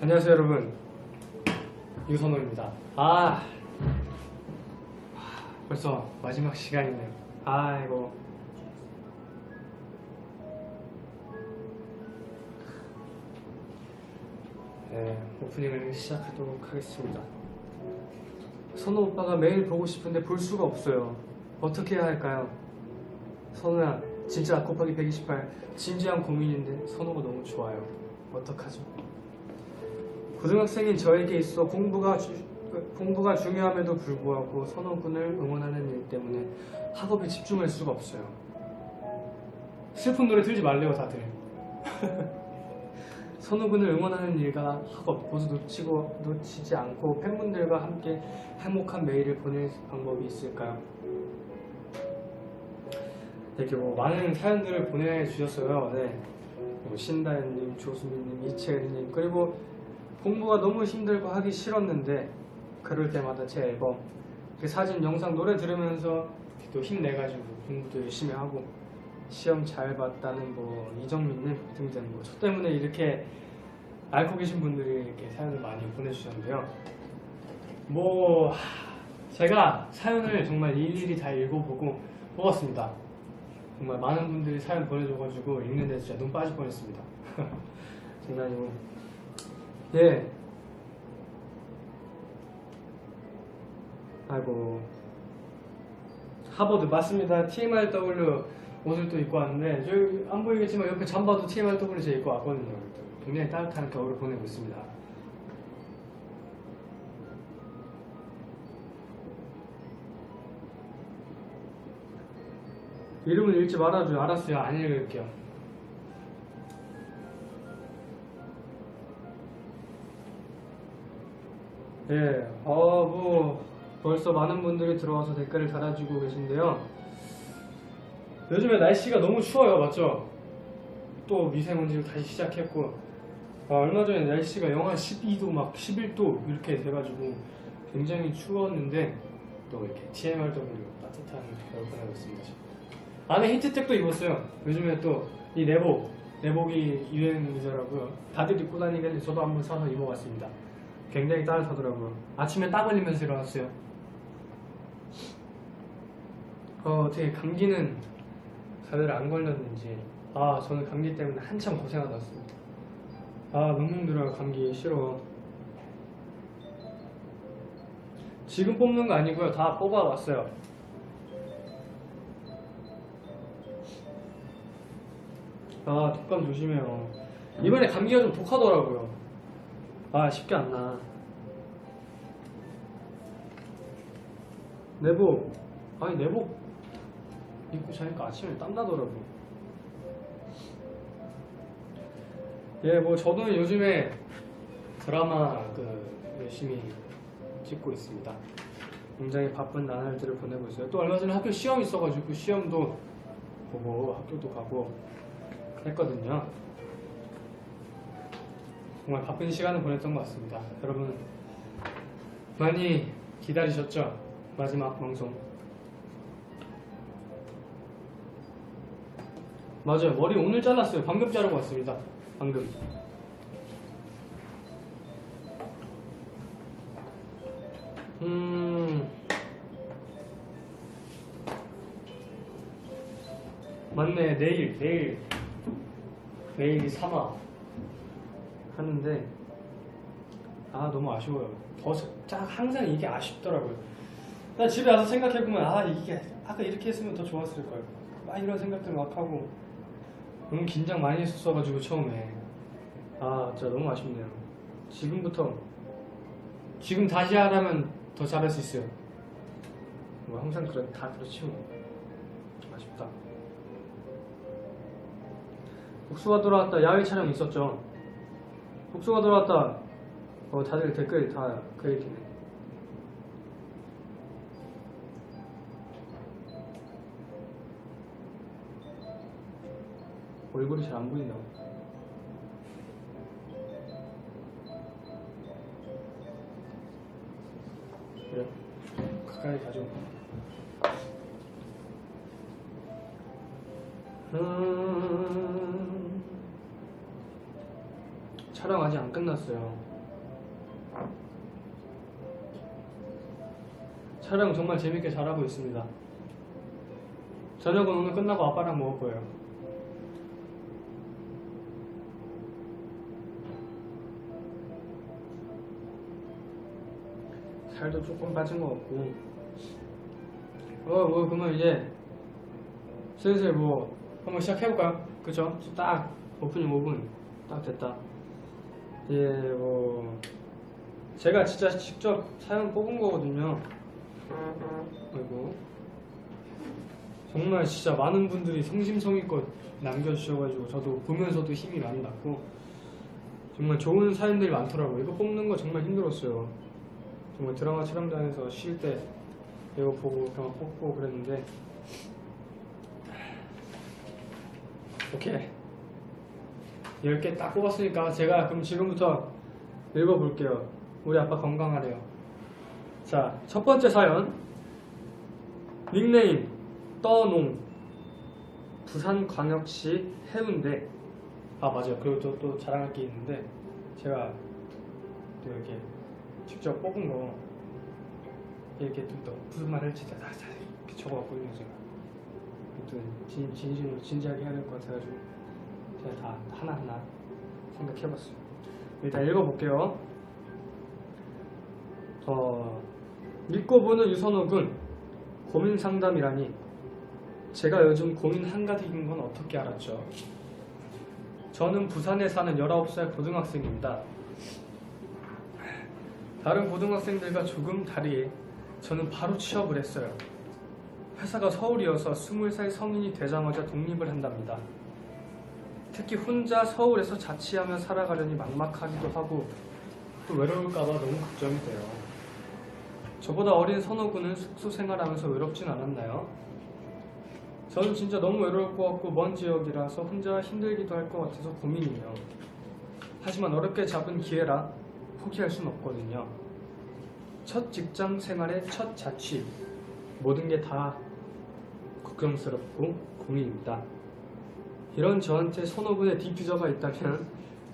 안녕하세요 여러분, 유선호입니다. 벌써 마지막 시간이네요. 이거 오프닝을 시작하도록 하겠습니다. 선호 오빠가 매일 보고 싶은데 볼 수가 없어요. 어떻게 해야 할까요? 선호야, 진짜 곱하기 128 진지한 고민인데 선호가 너무 좋아요. 어떡하죠? 고등학생인 저에게 있어 공부가 중요함에도 불구하고 선호군을 응원하는 일 때문에 학업에 집중할 수가 없어요. 슬픈 노래 틀지 말래요 다들. 선호군을 응원하는 일과 학업 모두 놓치지 않고 팬분들과 함께 행복한 매일을 보낼 방법이 있을까요? 이렇게 많은 사연들을 보내주셨어요. 신다현님, 조수민님, 이채은님, 그리고 공부가 너무 힘들고 하기 싫었는데 그럴 때마다 제 앨범, 그 사진, 영상, 노래 들으면서 또 힘내가지고 공부도 열심히 하고 시험 잘 봤다는 이정민님 등등 저 때문에 이렇게 앓고 계신 분들이 이렇게 사연을 많이 보내주셨는데요. 제가 사연을 정말 일일이 다 읽어보고 뽑았습니다. 정말 많은 분들이 사연 보내줘가지고 읽는데 진짜 눈 빠질 뻔했습니다. 장난이고. 아이고, 하버드 맞습니다. TMRW 옷을 또 입고 왔는데 저기 안 보이겠지만 옆에 잠바도 TMRW 제가 입고 왔거든요. 굉장히 따뜻한 겨울을 보내고 있습니다. 이름을 읽지 말아줘요. 알았어요. 안 읽을게요. 벌써 많은 분들이 들어와서 댓글을 달아주고 계신데요. 요즘에 날씨가 너무 추워요. 맞죠? 또 미세먼지가 다시 시작했고, 얼마 전에 날씨가 영하 12도 막 11도 이렇게 돼가지고 굉장히 추웠는데 또 이렇게 TMRW 따뜻한 겨울 보내고 있습니다. 안에 히트텍도 입었어요. 요즘에 또 이 내복이 유행이더라고요. 다들 입고 다니길래 저도 한번 사서 입어봤습니다. 굉장히 따뜻하더라고요. 아침에 땀 흘리면서 일어났어요. 어떻게 감기는 다들 안 걸렸는지. 저는 감기 때문에 한참 고생하다 왔습니다. 너무 힘들어요. 감기 싫어. 지금 뽑는 거 아니고요. 다 뽑아왔어요. 독감 조심해요. 이번에 감기가 좀 독하더라고요. 쉽게 안 나. 내복 입고 자니까 아침에 땀나더라고. 저도 요즘에 드라마 열심히 찍고 있습니다. 굉장히 바쁜 나날들을 보내고 있어요. 또 얼마 전에 학교 시험 있어가지고 시험도 보고 학교도 가고 했거든요. 정말 바쁜 시간을 보냈던 것 같습니다. 여러분 많이 기다리셨죠? 마지막 방송. 맞아요. 머리 오늘 잘랐어요. 방금 자르고 왔습니다. 방금. 맞네. 내일이 3화 하는데 너무 아쉬워요. 항상 이게 아쉽더라고요. 난 집에 와서 생각해보면 이게 아까 이렇게 했으면 더 좋았을걸, 이런 생각들 막 하고 너무 긴장 많이 했었어가지고 처음에 진짜 너무 아쉽네요. 지금 다시 하라면 더 잘할 수 있어요. 항상 다 그렇지 뭐. 아쉽다. 복수가 돌아왔다. 야외 촬영 있었죠. 복수가 돌아왔다. 다들 댓글 다 그 얘기네. 얼굴이 잘 안 보인다. 그래? 가까이 가죠. 촬영 아직 안 끝났어요. 촬영 정말 재밌게 잘하고 있습니다. 저녁은 오늘 끝나고 아빠랑 먹을 거예요. 살도 조금 빠진 것 같고. 그러면 이제 슬슬 뭐 한번 시작해볼까요? 그쵸? 딱 오프닝 5분 딱 됐다. 예, 뭐 제가 진짜 직접 사연 뽑은 거거든요. 그리고 정말 진짜 많은 분들이 성심성의껏 남겨주셔가지고 저도 보면서도 힘이 많이 났고 정말 좋은 사연들이 많더라고요. 이거 뽑는 거 정말 힘들었어요. 정말 드라마 촬영장에서 쉴 때 이거 보고 그냥 뽑고 그랬는데 오케이 10개 딱 뽑았으니까 제가 그럼 지금부터 읽어볼게요. 우리 아빠 건강하래요. 자, 첫 번째 사연 닉네임 떠농 부산광역시 해운대. 아 맞아요. 그리고 또 자랑할 게 있는데 제가 또 이렇게 직접 뽑은 거 이렇게 또 무슨 말을 진짜 다 이렇게 적어왔거든요. 제가 또 진심으로 진지하게 해야 될 것 같아가지고 제가 다 하나하나 생각해봤어요. 일단 읽어볼게요. 믿고 보는 유선호군 고민 상담이라니 제가 요즘 고민 한가득인 건 어떻게 알았죠? 저는 부산에 사는 19살 고등학생입니다. 다른 고등학생들과 조금 다르게 저는 바로 취업을 했어요. 회사가 서울이어서 20살 성인이 되자마자 독립을 한답니다. 특히 혼자 서울에서 자취하며 살아가려니 막막하기도 하고 또 외로울까봐 너무 걱정이 돼요. 저보다 어린 선호군은 숙소 생활하면서 외롭진 않았나요? 저는 진짜 너무 외로울 것 같고 먼 지역이라서 혼자 힘들기도 할 것 같아서 고민이에요. 하지만 어렵게 잡은 기회라 포기할 순 없거든요. 첫 직장 생활의 첫 자취 모든 게 다 걱정스럽고 고민입니다. 이런 저한테 선호군의 디퓨저가 있다면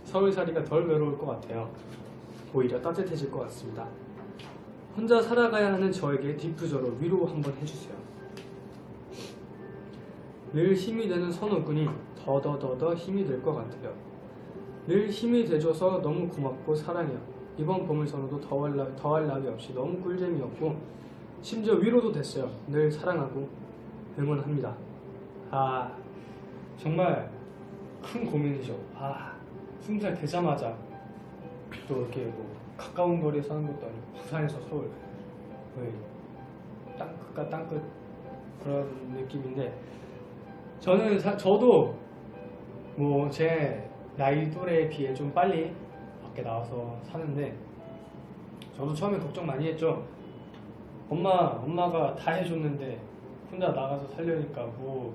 서울살이가 덜 외로울 것 같아요. 오히려 따뜻해질 것 같습니다. 혼자 살아가야 하는 저에게 디퓨저로 위로 한번 해주세요. 늘 힘이 되는 선호군이 더더더더 힘이 될 것 같아요. 늘 힘이 돼줘서 너무 고맙고 사랑해요. 이번 보물선호도 더할 나위 없이 너무 꿀잼이었고 심지어 위로도 됐어요. 늘 사랑하고 응원합니다. 아 정말 큰 고민이죠. 20살 되자마자 또 이렇게 뭐 가까운 거리에 사는 것도 아니고 부산에서 서울 거의 땅끝과 땅끝 그런 느낌인데 저도 뭐 제 나이 또래에 비해 좀 빨리 밖에 나와서 사는데 저도 처음에 걱정 많이 했죠. 엄마가 다 해줬는데 혼자 나가서 살려니까 뭐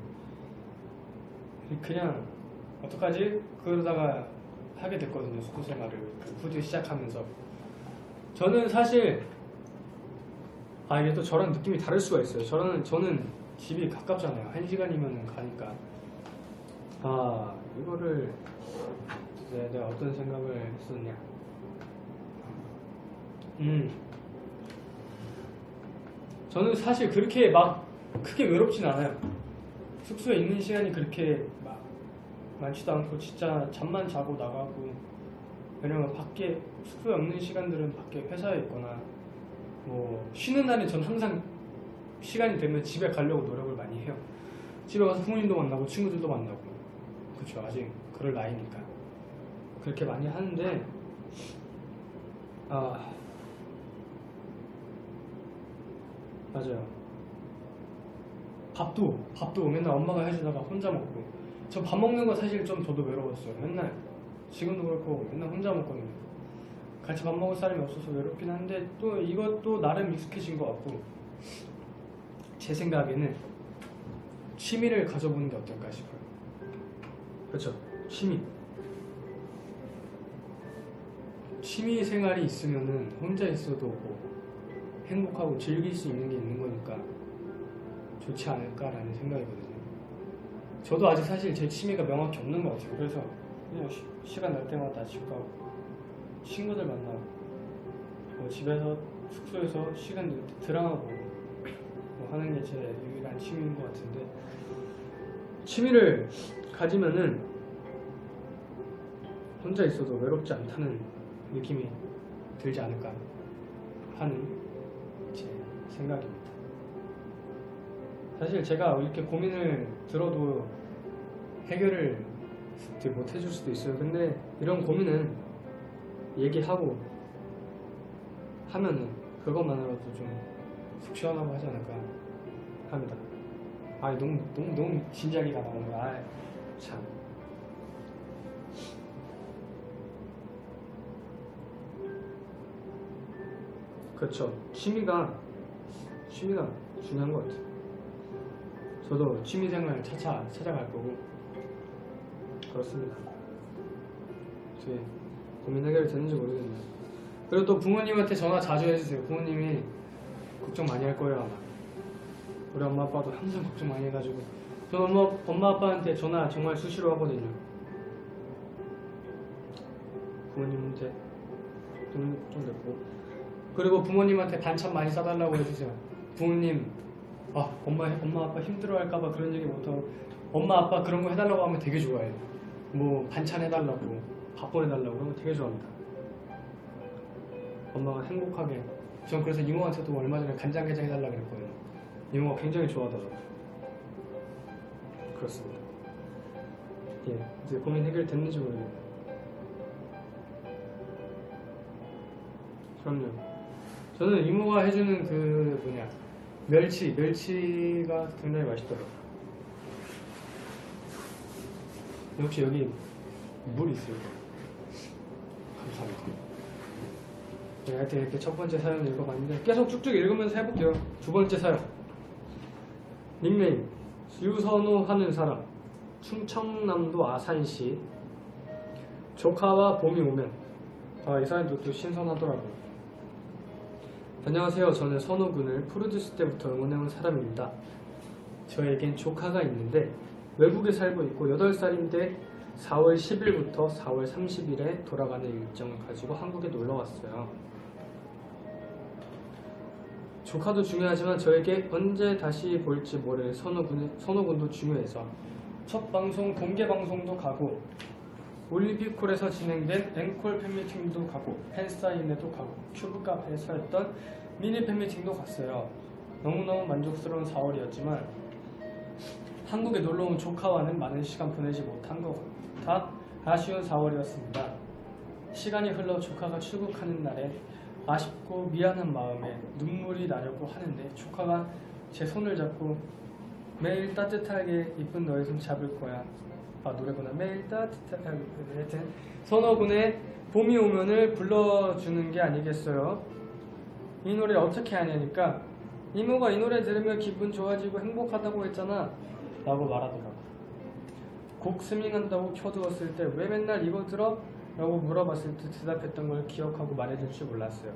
그냥 어떡하지? 그러다가 하게 됐거든요. 숙소 생활을 후드 시작하면서 저는 사실 이게 또 저랑 느낌이 다를 수가 있어요. 저는 집이 가깝잖아요. 1시간이면 가니까 이거를 내가 어떤 생각을 했었냐. 저는 사실 그렇게 막 크게 외롭진 않아요. 숙소에 있는 시간이 그렇게 막 많지도 않고 진짜 잠만 자고 나가고 왜냐면 밖에 숙소에 없는 시간들은 밖에 회사에 있거나 뭐 쉬는 날엔 전 항상 시간이 되면 집에 가려고 노력을 많이 해요. 집에 가서 부모님도 만나고 친구들도 만나고 그쵸 아직 그럴 나이니까 그렇게 많이 하는데 맞아요. 밥도 맨날 엄마가 해주다가 혼자 먹고 저 밥 먹는 거 사실 좀 저도 외로웠어요. 맨날 지금도 그렇고 맨날 혼자 먹거든요. 같이 밥 먹을 사람이 없어서 외롭긴 한데 또 이것도 나름 익숙해진 것 같고 제 생각에는 취미를 가져보는 게 어떨까 싶어요. 그렇죠? 취미 생활이 있으면은 혼자 있어도 뭐 행복하고 즐길 수 있는 게 있는 거니까 좋지 않을까라는 생각이거든요. 저도 아직 사실 제 취미가 명확히 없는 것 같아요. 그래서 그냥 시간 날 때마다 집 가고 친구들 만나고 집에서 숙소에서 시간 낼 때 드라마 보고 하는 게 제 유일한 취미인 것 같은데, 취미를 가지면은 혼자 있어도 외롭지 않다는 느낌이 들지 않을까 하는 제 생각입니다. 사실 제가 이렇게 고민을 들어도 해결을 못 해줄 수도 있어요. 근데 이런 고민은 얘기하고 하면은 그것만으로도 좀 속 시원하고 하지 않을까 합니다. 아, 너무 진지하게가 나오는 거야. 아, 참. 그렇죠. 취미가 중요한 것 같아요. 저도 취미생활 찾아갈 거고 그렇습니다. 어떻게 고민 해결이 되는지 모르겠네요. 그리고 또 부모님한테 전화 자주 해주세요. 부모님이 걱정 많이 할 거예요 아마. 우리 엄마 아빠도 항상 걱정 많이 해가지고 저는 엄마 아빠한테 전화 정말 수시로 하거든요. 부모님한테 좀 됐고, 그리고 부모님한테 반찬 많이 싸달라고 해주세요. 부모님 엄마 아빠 힘들어할까봐 그런 얘기 못하고, 엄마 아빠 그런 거 해달라고 하면 되게 좋아해요. 뭐 반찬 해달라고, 밥 보내달라고 그러면 되게 좋아합니다. 엄마가 행복하게. 전 그래서 이모한테도 얼마 전에 간장게장 해달라고 그랬거든요. 이모가 굉장히 좋아하더라고요. 그렇습니다. 예, 이제 고민 해결됐는지 모르겠네요. 그럼요. 저는 이모가 해주는 그 멸치가 굉장히 맛있더라고요. 혹시 여기 물 있어요? 감사합니다. 네, 하여튼 이렇게 첫 번째 사연 읽어봤는데 계속 쭉쭉 읽으면서 해볼게요. 두 번째 사연. 닉네임 유선호 하는 사람. 충청남도 아산시. 조카와 봄이 오면. 이 사연도 또 신선하더라고요. 안녕하세요. 저는 선호군을 프로듀스 때부터 응원해온 사람입니다. 저에겐 조카가 있는데 외국에 살고 있고 8살인데 4월 10일부터 4월 30일에 돌아가는 일정을 가지고 한국에 놀러 왔어요. 조카도 중요하지만 저에게 언제 다시 볼지 모를 선호군도 중요해서 첫 방송 공개 방송도 가고 올림픽홀에서 진행된 앵콜 팬미팅도 가고 팬사인회도 가고 큐브 카페에서 했던 미니 팬미팅도 갔어요. 너무너무 만족스러운 4월이었지만 한국에 놀러온 조카와는 많은 시간 보내지 못한 것 같아 아쉬운 4월이었습니다. 시간이 흘러 조카가 출국하는 날에 아쉽고 미안한 마음에 눈물이 나려고 하는데 조카가 제 손을 잡고 매일 따뜻하게 이쁜 너의 손 잡을 거야. 노래구나. 매일 따뜻하게. 하여튼 선호군의 봄이 오면을 불러주는 게 아니겠어요. 이 노래 어떻게 하냐니까 이모가 이 노래 들으면 기분 좋아지고 행복하다고 했잖아 라고 말하더라고. 곡 스밍한다고 켜두었을 때 왜 맨날 이거 들어? 라고 물어봤을 때 대답했던 걸 기억하고 말해줄 줄 몰랐어요.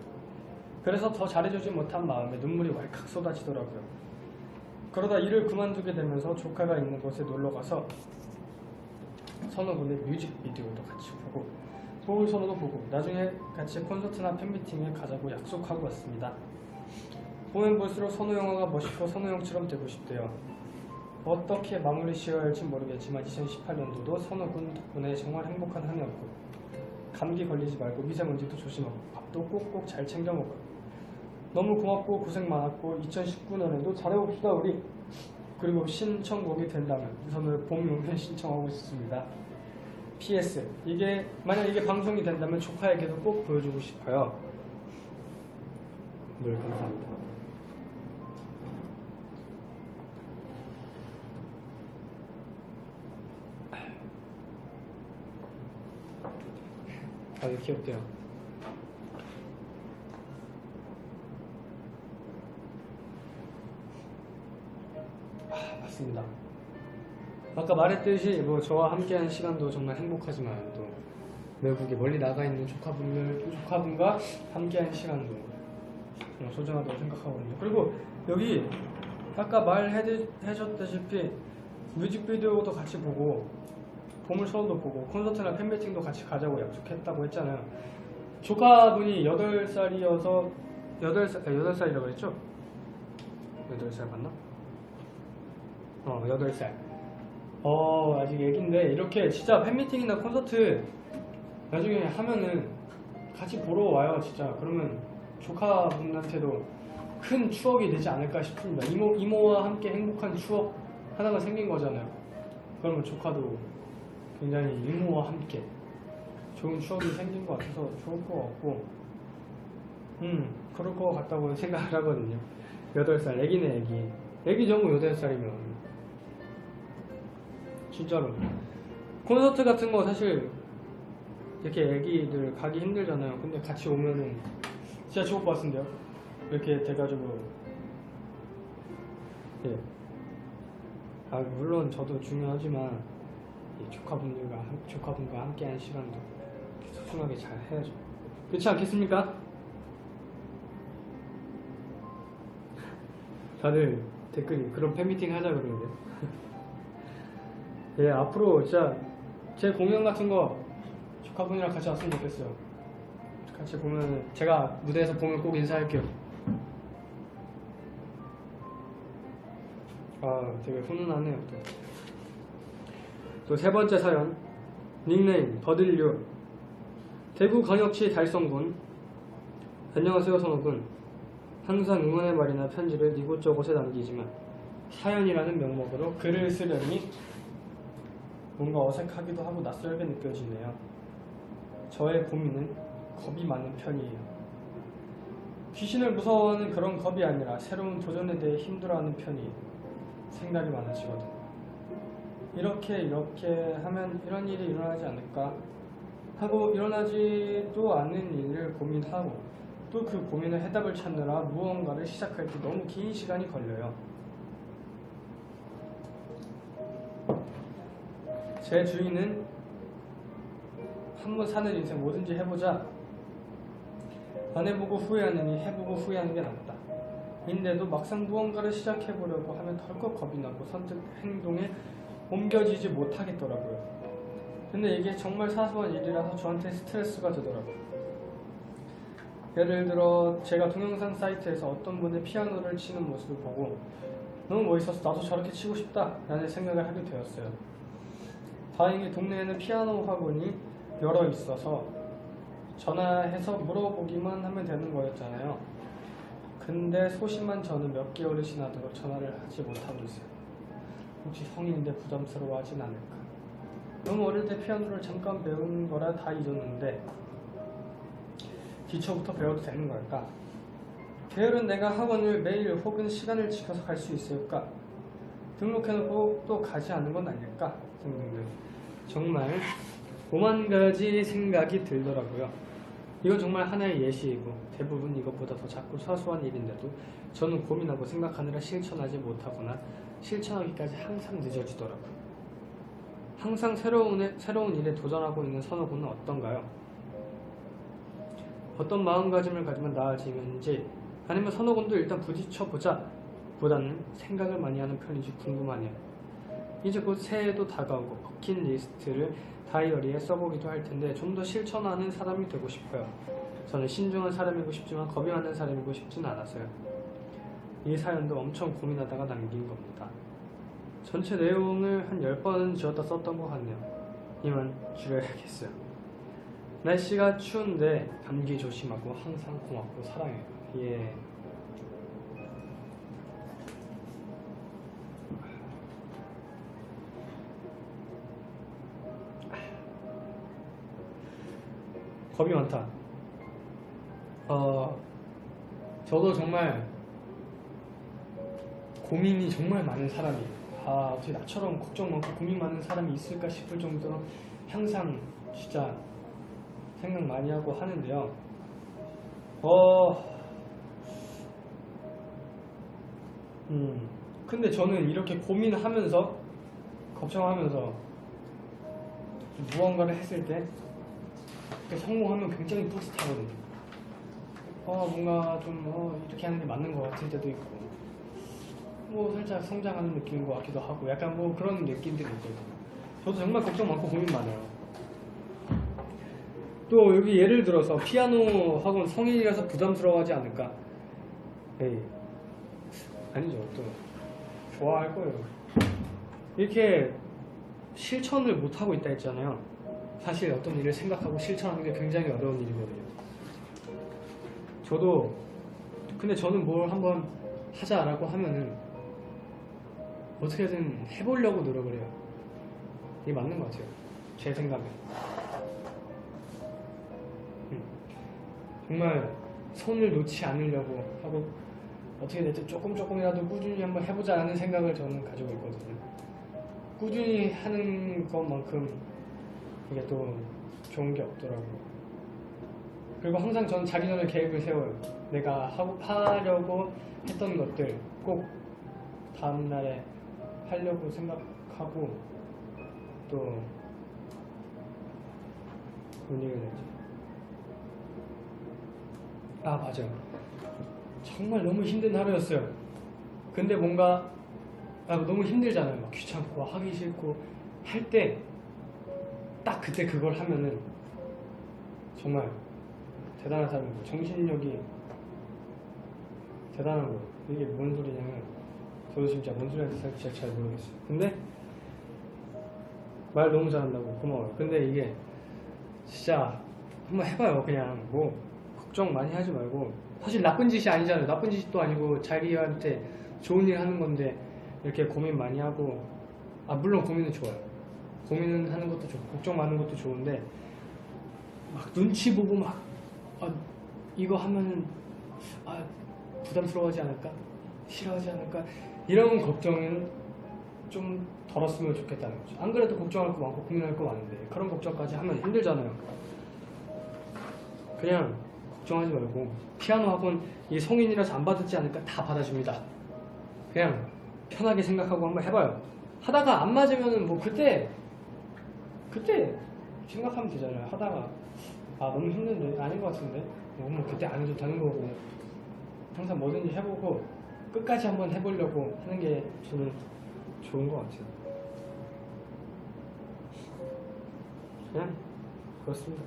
그래서 더 잘해주지 못한 마음에 눈물이 왈칵 쏟아지더라고요. 그러다 일을 그만두게 되면서 조카가 있는 곳에 놀러가서 선호군의 뮤직비디오도 같이 보고 보울선호도 보고 나중에 같이 콘서트나 팬미팅에 가자고 약속하고 왔습니다. 보면 볼수록 선호 영화가 멋있고 선호 형처럼 되고 싶대요. 어떻게 마무리 지어야 할지 모르겠지만 2018년도도 선호군 덕분에 정말 행복한 한 해였고 감기 걸리지 말고 미세먼지도 조심하고 밥도 꼭꼭 잘 챙겨 먹어요. 너무 고맙고 고생 많았고 2019년에도 잘해봅시다 우리. 그리고 신청곡이 된다면 우선은 봄이 오면 신청하고 싶습니다. PS 만약 이게 방송이 된다면 조카에게도 꼭 보여주고 싶어요. 늘 감사합니다. 아주 귀엽대요. 맞습니다. 아까 말했듯이 저와 함께한 시간도 정말 행복하지만 또 외국에 멀리 나가 있는 조카분과 함께한 시간도 정말 소중하다고 생각하거든요. 그리고 여기 아까 말해줬다시피 뮤직비디오도 같이 보고 보물서울도 보고 콘서트나 팬미팅도 같이 가자고 약속했다고 했잖아요. 조카분이 8살이라고 했죠? 8살 맞나? 8살. 아직 애기인데 이렇게 진짜 팬미팅이나 콘서트 나중에 하면은 같이 보러 와요 진짜. 그러면 조카분한테도 큰 추억이 되지 않을까 싶습니다. 이모와 함께 행복한 추억 하나가 생긴 거잖아요. 그러면 조카도 굉장히 이모와 함께 좋은 추억이 생긴 것 같아서 좋을 것 같고 그럴 것 같다고 생각을 하거든요. 8살 애기네 애기 정도 8살이면 진짜로 콘서트 같은 거 사실 이렇게 애기들 가기 힘들잖아요. 근데 같이 오면은 진짜 좋을 것 같은데요. 이렇게 돼가지고 예. 물론 저도 중요하지만 조카분과 함께하는 시간도 소중하게 잘 해야죠. 그렇지 않겠습니까? 다들 댓글이 그런 팬미팅 하자 그러는데 예, 앞으로 진짜 제 공연 같은 거 조카분이랑 같이 왔으면 좋겠어요. 같이 보면 제가 무대에서 보면 꼭 인사할게요. 되게 훈훈하네요. 또 세 번째 사연 닉네임 더들류 대구광역시 달성군. 안녕하세요 선호군. 항상 응원의 말이나 편지를 이곳저곳에 남기지만 사연이라는 명목으로 글을 쓰려니 뭔가 어색하기도 하고 낯설게 느껴지네요. 저의 고민은 겁이 많은 편이에요. 귀신을 무서워하는 그런 겁이 아니라 새로운 도전에 대해 힘들어하는 편이에요. 생각이 많아지거든. 이렇게 하면 이런 일이 일어나지 않을까 하고 일어나지도 않는 일을 고민하고 또 그 고민의 해답을 찾느라 무언가를 시작할 때 너무 긴 시간이 걸려요. 제 주인은 한번 사는 인생 뭐든지 해보자. 안 해보고 후회하느니 해보고 후회하는 게 낫다. 인데도 막상 무언가를 시작해보려고 하면 덜컥 겁이 나고 선뜻 행동에 옮겨지지 못하겠더라고요. 근데 이게 정말 사소한 일이라서 저한테 스트레스가 되더라고요. 예를 들어 제가 동영상 사이트에서 어떤 분의 피아노를 치는 모습을 보고 너무 멋있어서 나도 저렇게 치고 싶다 라는 생각을 하게 되었어요. 다행히 동네에는 피아노 학원이 여러 있어서 전화해서 물어보기만 하면 되는 거였잖아요. 근데 소심한 저는 몇 개월이 지나도록 전화를 하지 못하고 있어요. 혹시 성인인데 부담스러워하진 않을까. 너무 어릴 때 피아노를 잠깐 배운 거라 다 잊었는데 기초부터 배워도 되는 걸까? 게으른 내가 학원을 매일 혹은 시간을 지켜서 갈 수 있을까? 등록해놓고 또 가지 않은 건 아닐까? 등등등. 정말 오만 가지 생각이 들더라고요. 이건 정말 하나의 예시이고 대부분 이것보다 더 작고 사소한 일인데도 저는 고민하고 생각하느라 실천하지 못하거나 실천하기까지 항상 늦어지더라고요. 항상 새로운 일에 도전하고 있는 선호군은 어떤가요? 어떤 마음가짐을 가지면 나아지는지 아니면 선호군도 일단 부딪혀보자 보다는 생각을 많이 하는 편인지 궁금하네요. 이제 곧 새해도 다가오고 버킷리스트를 다이어리에 써보기도 할 텐데 좀 더 실천하는 사람이 되고 싶어요. 저는 신중한 사람이고 싶지만 겁이 많은 사람이고 싶진 않아서요. 이 사연도 엄청 고민하다가 남긴 겁니다. 전체 내용을 한 10번은 지웠다 썼던 것 같네요. 이만 줄여야겠어요. 날씨가 추운데 감기 조심하고 항상 고맙고 사랑해요. 예. 겁이 많다. 저도 정말 고민이 정말 많은 사람이에요. 어떻게 나처럼 걱정 많고 고민 많은 사람이 있을까 싶을 정도로 항상 진짜 생각 많이 하고 하는데요. 근데 저는 이렇게 고민하면서 걱정하면서 무언가를 했을 때 성공하면 굉장히 뿌듯하거든요. 뭔가 좀 이렇게 하는 게 맞는 것 같을 때도 있고 살짝 성장하는 느낌인 것 같기도 하고 약간 그런 느낌들이 있거든요. 저도 정말 걱정 많고 고민 많아요. 또 여기 예를 들어서 피아노 학원 성인이라서 부담스러워하지 않을까? 에이. 아니죠. 또 좋아할 거예요. 이렇게 실천을 못하고 있다 했잖아요. 사실 어떤 일을 생각하고 실천하는 게 굉장히 어려운 일이거든요. 근데 저는 뭘 한번 하자라고 하면은 어떻게든 해보려고 노력을 해요. 이게 맞는 것 같아요. 제 생각에. 정말 손을 놓지 않으려고 하고 어떻게 됐든 조금이라도 꾸준히 한번 해보자라는 생각을 저는 가지고 있거든요. 꾸준히 하는 것만큼 이게 또 좋은 게 없더라고요. 그리고 항상 저는 자기 전에 계획을 세워요. 내가 하려고 했던 것들 꼭 다음날에 하려고 생각하고 또 뭔 얘기를 했지? 아 맞아요. 정말 너무 힘든 하루였어요. 근데 뭔가 너무 힘들잖아요. 막 귀찮고 하기 싫고 할 때 딱 그때 그걸 하면은 정말 대단한 사람이고 정신력이 대단한 거예요. 이게 뭔 소리냐면 저도 진짜 뭔 소리인지 사실 잘 모르겠어요. 근데 말 너무 잘한다고 고마워요. 근데 이게 진짜 한번 해봐요. 그냥 뭐 걱정 많이 하지 말고 사실 나쁜 짓이 아니잖아요. 나쁜 짓도 아니고 자기한테 좋은 일 하는 건데 이렇게 고민 많이 하고 물론 고민은 좋아요. 고민은 하는 것도 좋고 걱정 많은 것도 좋은데 막 눈치 보고 막 이거 하면은 부담스러워하지 않을까? 싫어하지 않을까? 이런 걱정은 좀 덜었으면 좋겠다는 거죠. 안 그래도 걱정할 거 많고 고민할 거 많은데 그런 걱정까지 하면 힘들잖아요. 그냥 걱정하지 말고 피아노 학원 이 성인이라서 안 받았지 않을까? 다 받아줍니다. 그냥 편하게 생각하고 한번 해봐요. 하다가 안 맞으면은 뭐 그때 생각하면 되잖아요. 하다가 너무 힘든데 아닌 것 같은데 뭐 그때 안 해도 되는 거고 항상 뭐든지 해보고 끝까지 한번 해보려고 하는 게 저는 좋은 것 같아요. 그냥 그렇습니다.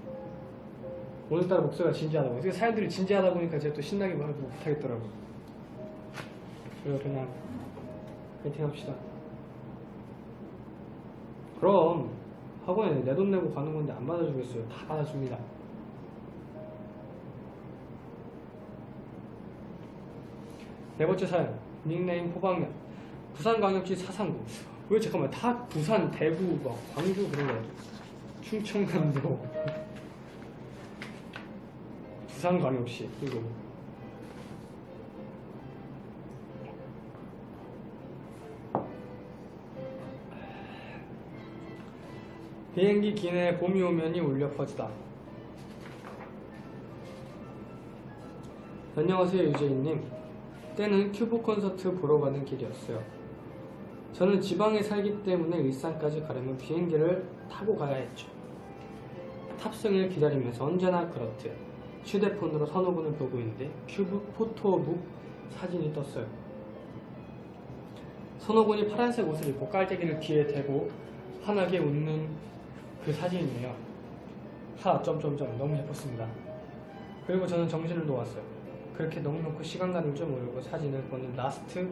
오늘따라 목소리가 진지하다고. 어떻게 사람들이 진지하다 보니까 제가 또 신나게 말을 못하겠더라고요. 그래서 그냥 파이팅 합시다. 그럼 학원에 내 돈 내고 가는 건데 안 받아주겠어요? 다 받아줍니다. 네 번째 사연, 닉네임 포방면. 부산광역시 사상구. 왜 잠깐만 다 부산, 대구, 막 광주 그런 거야. 충청남도. 부산광역시 이거. 비행기 기내에 봄이 오면이 울려 퍼지다. 안녕하세요 유재인님. 때는 큐브 콘서트 보러 가는 길이었어요. 저는 지방에 살기 때문에 일산까지 가려면 비행기를 타고 가야 했죠. 탑승을 기다리면서 언제나 그렇듯 휴대폰으로 선호군을 보고 있는데 큐브 포토북 사진이 떴어요. 선호군이 파란색 옷을 입고 깔때기를 귀에 대고 환하게 웃는 그 사진이네요. 너무 예뻤습니다. 그리고 저는 정신을 놓았어요. 그렇게 넉넉히 시간 가는 줄 모르고 사진을 보는 라스트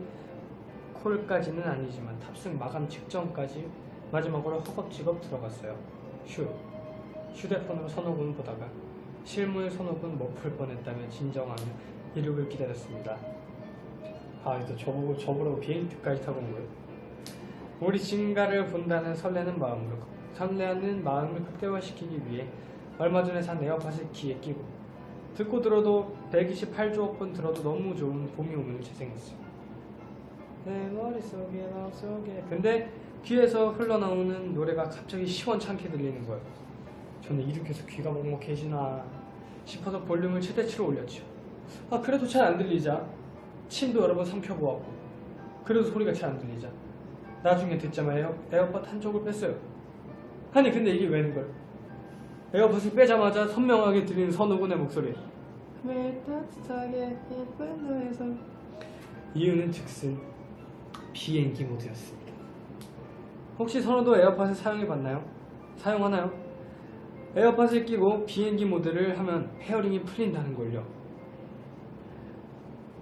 콜까지는 아니지만 탑승 마감 직전까지 마지막으로 허겁지겁 들어갔어요. 휴대폰으로 선호군 보다가 실물 선호군 못 풀 뻔했다며 진정하며 이륙을 기다렸습니다. 이제 저보고 비행기까지 타고 온 거예요. 우리 진가를 본다는 설레는 마음을 극대화시키기 위해 얼마 전에 산 에어팟을 귀에 끼고 듣고 들어도 128조 번 들어도 너무 좋은 봄이 오면 재생했어요. 내 머릿속에 마음속에. 근데 귀에서 흘러나오는 노래가 갑자기 시원찮게 들리는 거예요. 저는 이륙해서 귀가 먹먹해지나 싶어서 볼륨을 최대치로 올렸죠. 그래도 잘 안 들리자 침도 여러 번 삼켜보았고 그래도 소리가 잘 안 들리자 나중에 듣자마자 에어팟 한쪽을 뺐어요. 근데 이게 웬걸? 에어팟을 빼자마자 선명하게 들리는 선호군의 목소리. 왜 따뜻하게 예쁜 너에서. 이유는 즉슨 비행기 모드였습니다. 혹시 선호도 에어팟을 사용하나요? 에어팟을 끼고 비행기 모드를 하면 페어링이 풀린다는 걸요.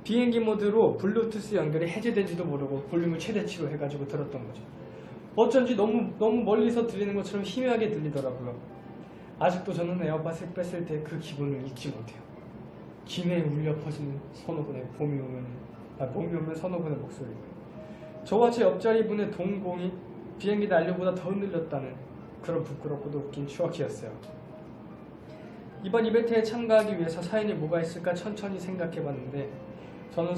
비행기 모드로 블루투스 연결이 해제된지도 모르고 볼륨을 최대치로 해가지고 들었던 거죠. 어쩐지 너무 멀리서 들리는 것처럼 희미하게 들리더라고요. 아직도 저는 에어팟을 뺐을 때 그 기분을 잊지 못해요. 기내에 울려 퍼지는 선호군의 봄이 오면 선호군의 목소리. 저와 제 옆자리 분의 동공이 비행기 난류보다 더 흔들렸다는 그런 부끄럽고도 웃긴 추억이었어요. 이번 이벤트에 참가하기 위해서 사연이 뭐가 있을까 천천히 생각해봤는데 저는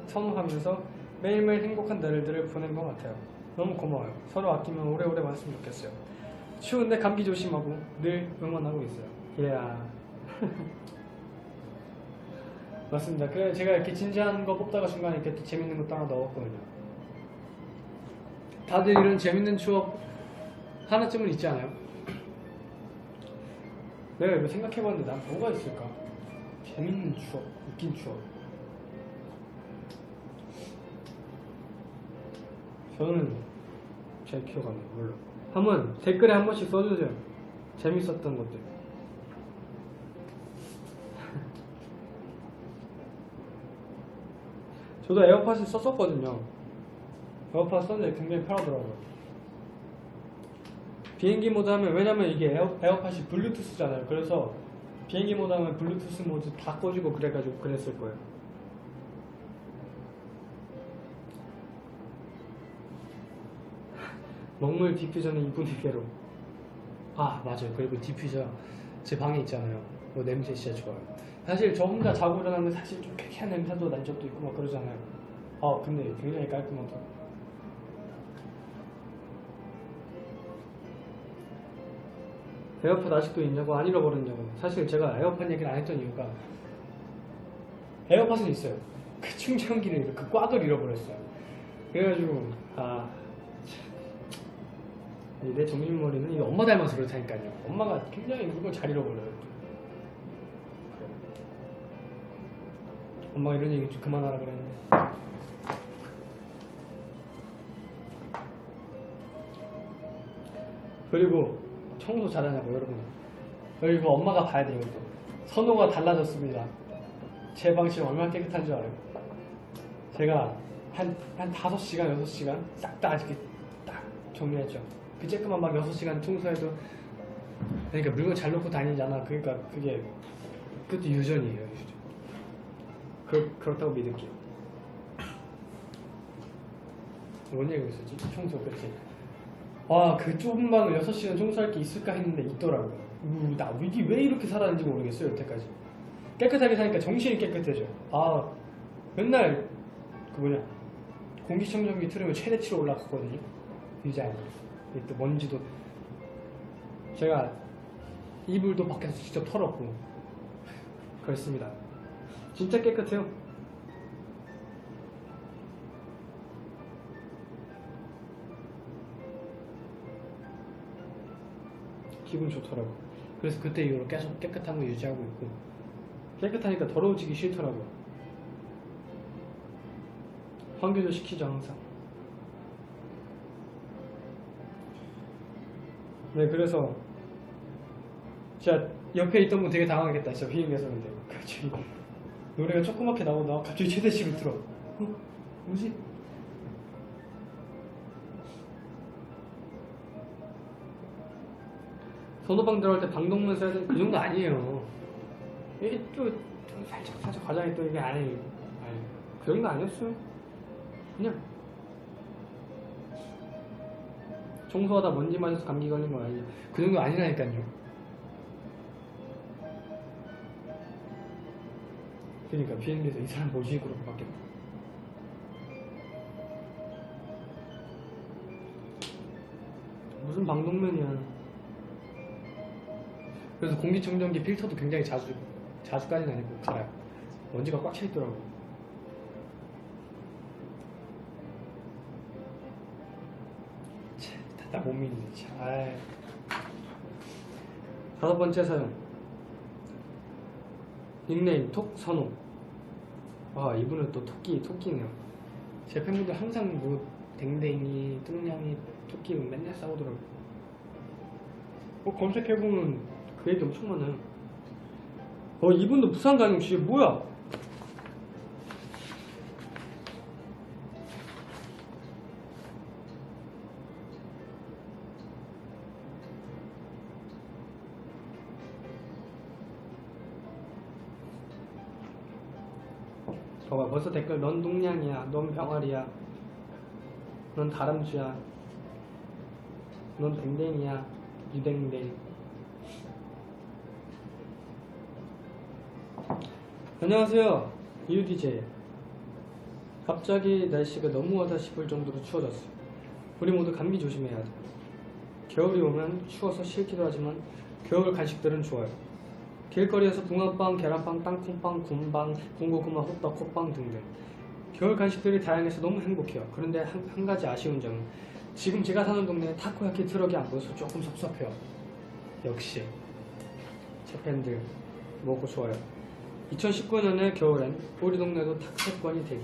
선호하면서 매일매일 행복한 날들을 보낸 것 같아요. 너무 고마워요. 서로 아끼면 오래오래 왔으면 좋겠어요. 추운데 감기 조심하고 늘 응원하고 있어요. 이야. 맞습니다. 그래 제가 이렇게 진지한 거 뽑다가 중간에 이렇게 또 재밌는 것도 하나 넣었거든요. 다들 이런 재밌는 추억 하나쯤은 있지 않아요? 내가 이거 생각해봤는데 난 뭐가 있을까? 재밌는 추억, 웃긴 추억. 저는 잘 기억 안 나요. 물론 한번 댓글에 한 번씩 써주세요. 재밌었던 것들. 저도 에어팟을 썼었거든요. 에어팟 썼는데 굉장히 편하더라고요. 비행기 모드 하면, 왜냐면 이게 에어팟이 블루투스잖아요. 그래서 비행기 모드 하면 블루투스 모드 다 꺼지고 그래가지고 그랬을 거예요. 먹물 디퓨저는 2분의 1개로. 아 맞아요. 그리고 디퓨저 제 방에 있잖아요. 냄새 진짜 좋아요. 사실 저 혼자 자고 일어나면 사실 좀 쾌쾌한 냄새도 난 적도 있고 막 그러잖아요. 근데 굉장히 깔끔하다. 에어팟 아직도 있냐고, 안 잃어버렸냐고. 사실 제가 에어팟 얘기를 안 했던 이유가 에어팟은 있어요. 그 충전기를, 그 꽉을 잃어버렸어요. 그래가지고 내 정신머리는 이 엄마 닮아서 그렇다니까요. 엄마가 굉장히 물건 잘 잃어버려요. 엄마가 이런 얘기 좀 그만하라 그랬는데. 그리고 청소 잘하냐고 여러분. 그리고 엄마가 봐야 돼요. 이것도 선호가 달라졌습니다. 제 방식 얼마나 깨끗한 줄 알아요? 제가 한 5시간, 6시간 싹 다 아직 딱 정리했죠. 그 쬐끄만 막 6시간 청소해도, 그러니까 물건 잘 놓고 다니잖아. 그러니까 그것도 유전이에요. 유전. 그렇다고 믿을게요. 뭔 얘기고 있었지? 청소, 그치? 그 좁은 방을 6시간 청소할 게 있을까 했는데 있더라고요. 나 이게 왜 이렇게 살았는지 모르겠어요. 여태까지 깨끗하게 사니까 정신이 깨끗해져. 맨날 공기청정기 틀으면 최대치로 올라갔거든요. 의자에. 또 먼지도, 제가 이불도 밖에서 직접 털었고 그렇습니다. 진짜 깨끗해요. 기분 좋더라고. 그래서 그때 이후로 계속 깨끗한 거 유지하고 있고, 깨끗하니까 더러워지기 싫더라고. 환기도 시키죠 항상. 네, 그래서 진짜 옆에 있던 분 되게 당황하겠다. 진짜 비행기에서. 근데 갑자기 노래가 조그맣게 나오다가 갑자기 최대치를 틀어. 뭐지? 선호방 들어갈 때 방독면 써야 되는 그 정도 아니에요. 이게 또 살짝 과장이 또 이게 아니 그 정도 아니었어요. 그냥 청소하다 먼지 맞아서 감기 걸린 거 아니에요. 그 정도 아니라니까요. 그러니까 비행기에서 이 사람 뭐지? 그러고 바뀌었다. 무슨 방독면이야. 그래서 공기청정기 필터도 굉장히 자주까지는 아니고 갈아요. 먼지가 꽉 차 있더라고. 나 못 믿네. 다섯 번째 사연. 닉네임 톡선호. 이분은 또 토끼네요. 제 팬분들 항상 댕댕이, 뚱냥이, 토끼 맨날 싸우더라고. 검색해보면 그 얘기 엄청 많아요. 이분도 부산 가는 주제 뭐야? 봐봐, 벌써 댓글 넌 동냥이야, 넌 병아리야, 넌 다람쥐야, 넌 댕댕이야, 유댕댕. 안녕하세요, 이유DJ. 갑자기 날씨가 너무하다 싶을 정도로 추워졌어. 우리 모두 감기 조심해야 돼. 겨울이 오면 추워서 싫기도 하지만 겨울 간식들은 좋아요. 길거리에서 붕어빵, 계란빵, 땅콩빵, 군빵, 군고구마, 호떡, 콧빵 등등 겨울 간식들이 다양해서 너무 행복해요. 그런데 한 가지 아쉬운 점은 지금 제가 사는 동네에 타코야키 트럭이 안 보여서 조금 섭섭해요. 역시 제 팬들 먹고 좋아요. 2019년의 겨울엔 우리 동네도 탁세권이 되기.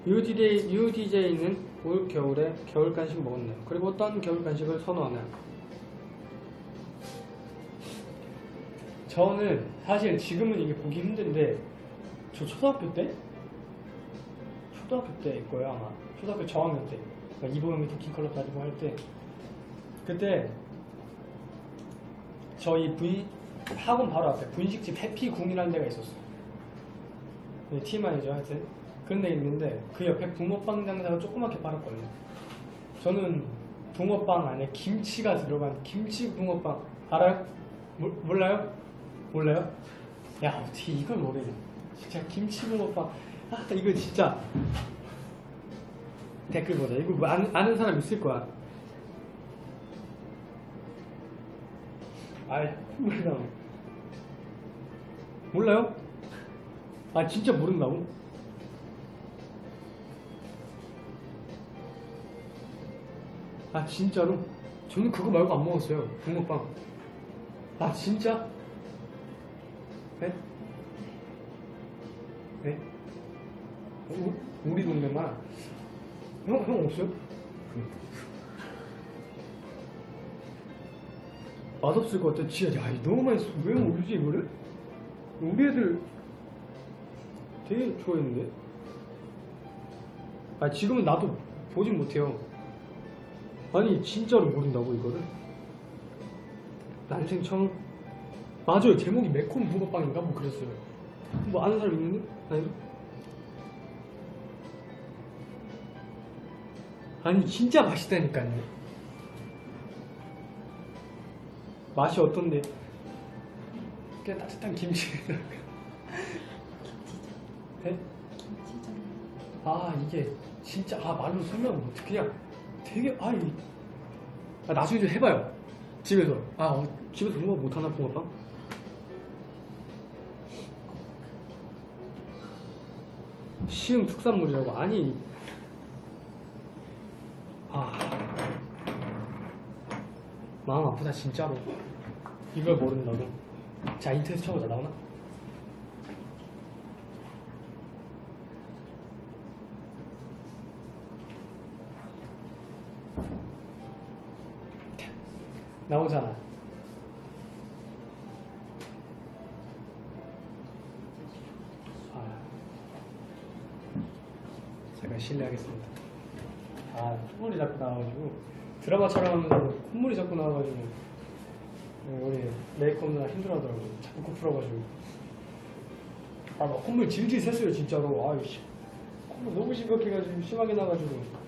UDJ는 올 겨울에 겨울 간식 먹었나요? 그리고 어떤 겨울 간식을 선호하나요? 저는 사실 지금은 이게 보기 힘든데 저 초등학교 때 거예요 아마. 초등학교 저학년 때 이보영이 도킹 컬러 가지고 할 때 그때 저희 학원 바로 앞에 분식집 해피궁이라는 데가 있었어요. TMI죠 하여튼 그런 데 있는데 그 옆에 붕어빵 장사가 조그맣게 팔았거든요. 저는 붕어빵 안에 김치가 들어간 김치 붕어빵 알아요? 몰라요? 몰라요? 야 어떻게 이걸 모르냐. 진짜 김치 붕어빵 이거 진짜 댓글 보자. 이거 뭐 아는 사람 있을 거야. 몰라. 몰라요? 진짜 모른다고? 진짜로? 저는 그거 말고 안 먹었어요. 붕어빵. 진짜? 네? 네? 우리 동네만? 형 없어요? 맛없을 것 같아. 진짜 너무 맛있어. 왜 모르지 이거를? 우리 애들 되게 좋아했는데? 지금은 나도 보진 못해요. 진짜로 모른다고 이거를? 난생 처음? 맞아요. 제목이 매콤 붕어빵인가? 뭐 그랬어요. 뭐 아는 사람 있는데? 진짜 맛있다니까요. 맛이 어떤데? 그냥 따뜻한 김치. 네? 이게 진짜 말로 설명 못해. 그냥 되게 나중에 좀 해봐요. 집에서. 집에서 붕어 못하나 붕어빵? 시흥 특산물이라고. 마음 아프다 진짜로. 이걸 모른다고. 자 인터넷 쳐보자. 나오나? 나오잖아. 제가 실례하겠습니다. 콧물이 자꾸 나와가지고 드라마 촬영하면서 콧물이 자꾸 나와가지고 우리 메이크업 누나 힘들어하더라고요. 자꾸 코 풀어가지고 막 콧물 질질 샜어요 진짜로. 콧물 너무 심각해가지고 심하게 나가지고.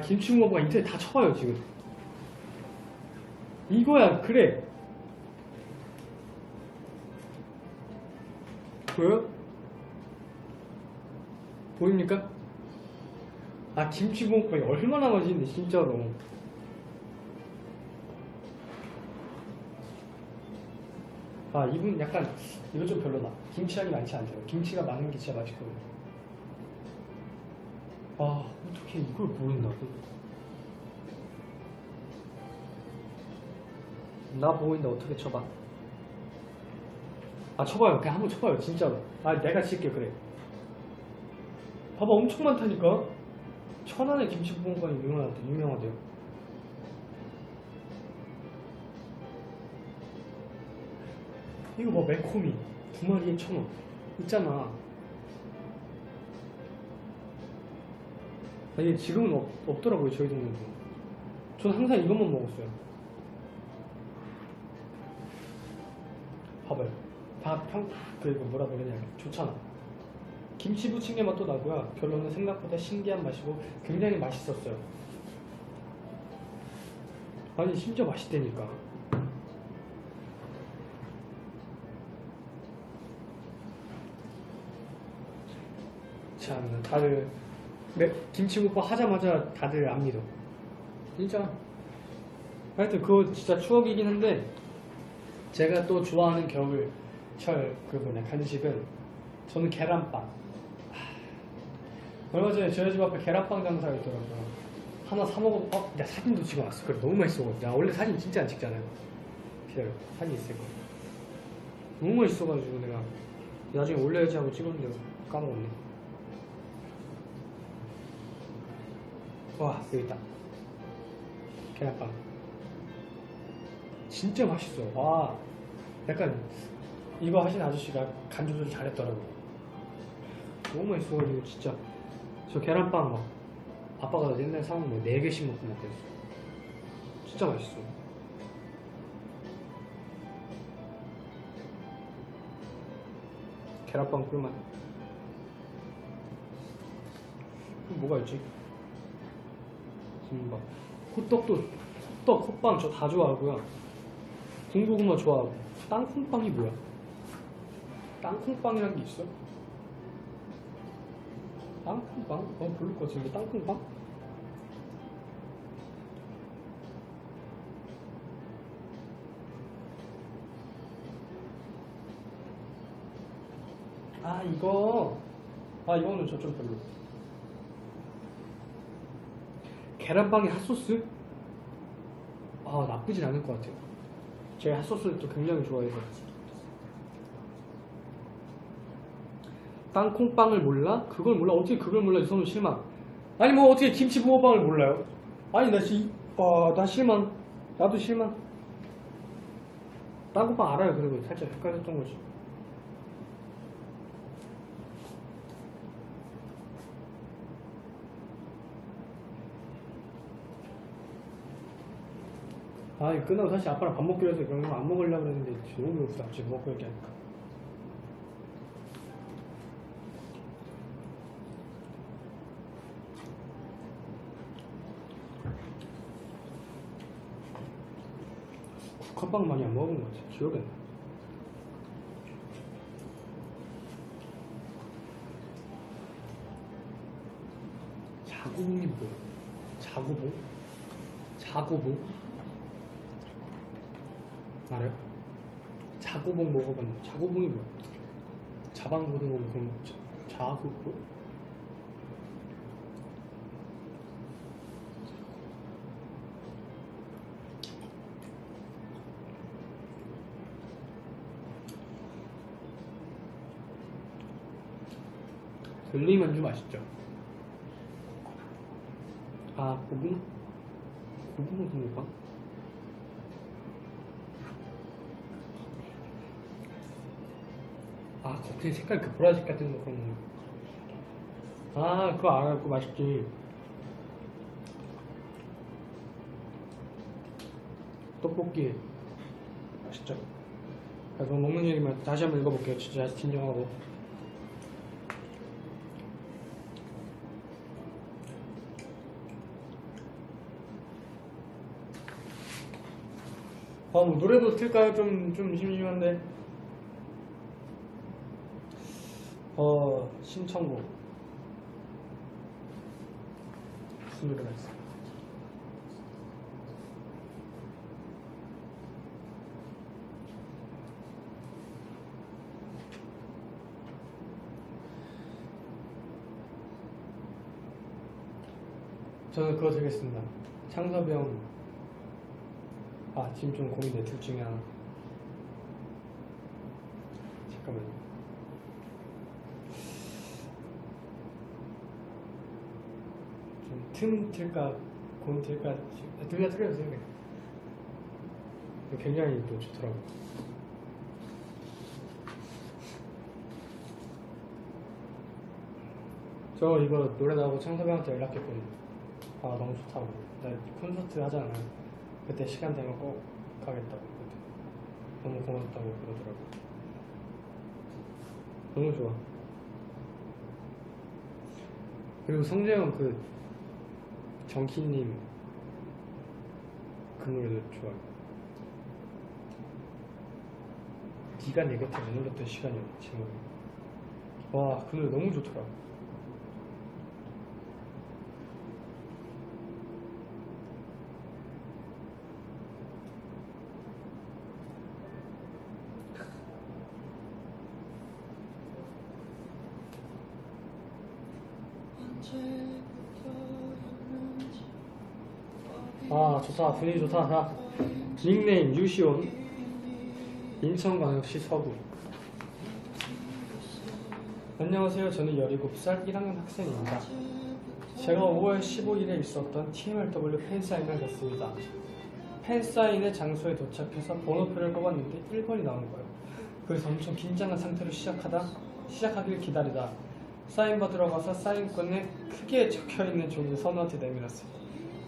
김치붕어빵 인터넷 다 쳐봐요 지금. 이거야. 그래 보여요? 보입니까? 김치붕어빵이 얼마나 맛있는데 진짜로. 이분 약간 이거 좀 별로다. 김치향이 많지 않대요. 김치가 많은 게 진짜 맛있거든요. 어떻게 이걸 모른다고? 나 보이는데 어떻게 쳐봐? 쳐봐요. 그냥 한번 쳐봐요 진짜로. 내가 칠게. 그래 봐봐. 엄청 많다니까. 천안의 김치붕어빵이 유명하대요. 이거 뭐 매콤이 2마리에 1,000원 있잖아. 이게 지금은 없더라고요 저희 동네도. 저는 항상 이것만 먹었어요. 봐봐요. 이거 뭐라 그러냐, 좋잖아. 김치 부침개 맛도 나고요. 결론은 생각보다 신기한 맛이고 굉장히 맛있었어요. 아니 심지어 맛있다니까. 참 다들 김치국밥 하자마자 다들 안 믿어. 진짜. 하여튼 그거 진짜 추억이긴 한데, 제가 또 좋아하는 겨울철 간식은 저는 계란빵. 얼마 전에 저희 집 앞에 계란빵 장사가 있더라고요. 하나 사 먹어. 내가 사진도 찍어놨어. 그래 너무 맛있어가지고. 나 원래 사진 진짜 안 찍잖아요. 기다려, 사진 있을 거야. 너무 맛있어가지고 내가 나중에 올려야지 하고 찍었는데 까먹었네. 와, 여기 있다. 계란빵 진짜 맛있어. 와, 약간 이거 하신 아저씨가 간 조절 잘했더라고. 너무 맛있어가지고 진짜. 저 계란빵 막 아빠가 옛날에 사온 거 4개씩 먹고 먹겠어. 진짜 맛있어. 계란빵 꿀맛. 뭐가 있지? 김밥. 호떡, 호빵 저 다 좋아하고요. 군고구마 좋아하고. 땅콩빵이 뭐야? 땅콩빵이란 게 있어? 땅콩빵? 별로 것 같은데 땅콩빵? 이거는 저 좀 별로. 계란빵에 핫소스? 나쁘진 않을 것 같아요. 제가 핫소스를 또 굉장히 좋아해서. 땅콩빵을 몰라? 그걸 몰라? 어떻게 그걸 몰라? 이선우 실망. 아니 뭐 어떻게 김치 붕어빵을 몰라요? 아니 나 실망. 나도 실망. 땅콩빵 알아요. 그리고 살짝 헷갈렸던 거지. 이거 끝나고 사실 아빠랑 밥 먹기로 해서 그런 거 안 먹으려고 했는데 너무 배고프다. 갑자기 먹고 얘기하니까. 국화빵 많이 안 먹은 것 같아. 기억이 안 나. 자구봉이 뭐야? 자구봉? 자구봉? 알아요? 자구봉 먹어봤는데 자구봉이 뭐야? 자방고등어 그런 거. 자구봉? 젤리만두 맛있죠? 고구마? 고구마 붕어빵? 겉에 색깔 보라색 같은 거 그런 거. 그거 알아. 그거 맛있지. 떡볶이 맛있죠? 그래서 먹는 얘기만 다시 한번 읽어볼게요. 진짜 진정하고. 뭐 노래도 틀까요? 좀 심심한데. 신청곡 무슨 노래가 있어? 저는 그거 드리겠습니다. 창섭이 형. 지금 좀 고민돼. 둘 중에 하나. 잠깐만요. 틈 틀까 곤 틀까 둘 다 틀려주세요. 굉장히 또 좋더라고요. 저 이거 노래 나오고 창섭이한테 연락했거든요. 너무 좋다고. 나 콘서트 하잖아요. 그때 시간 되면 꼭 가겠다고. 너무 고맙다고 그러더라고요. 너무 좋아. 그리고 성재형 그 정키님 그 노래도 좋아요. 네가 내 곁에 머물렀던 시간이요. 제목이. 와, 그 노래 너무 좋더라. 아, 좋다. 분위기 좋다. 자, 닉네임 유시온, 인천광역시 서구. 안녕하세요. 저는 17살 1학년 학생입니다. 제가 5월 15일에 있었던 TMRW 팬사인을 했습니다. 팬사인의 장소에 도착해서 번호표를 뽑았는데 1번이 나온 거예요. 그래서 엄청 긴장한 상태로 시작하길 기다리다 사인 받으러 가서 사인권에 크게 적혀있는 종이를 선우한테 내밀었어요.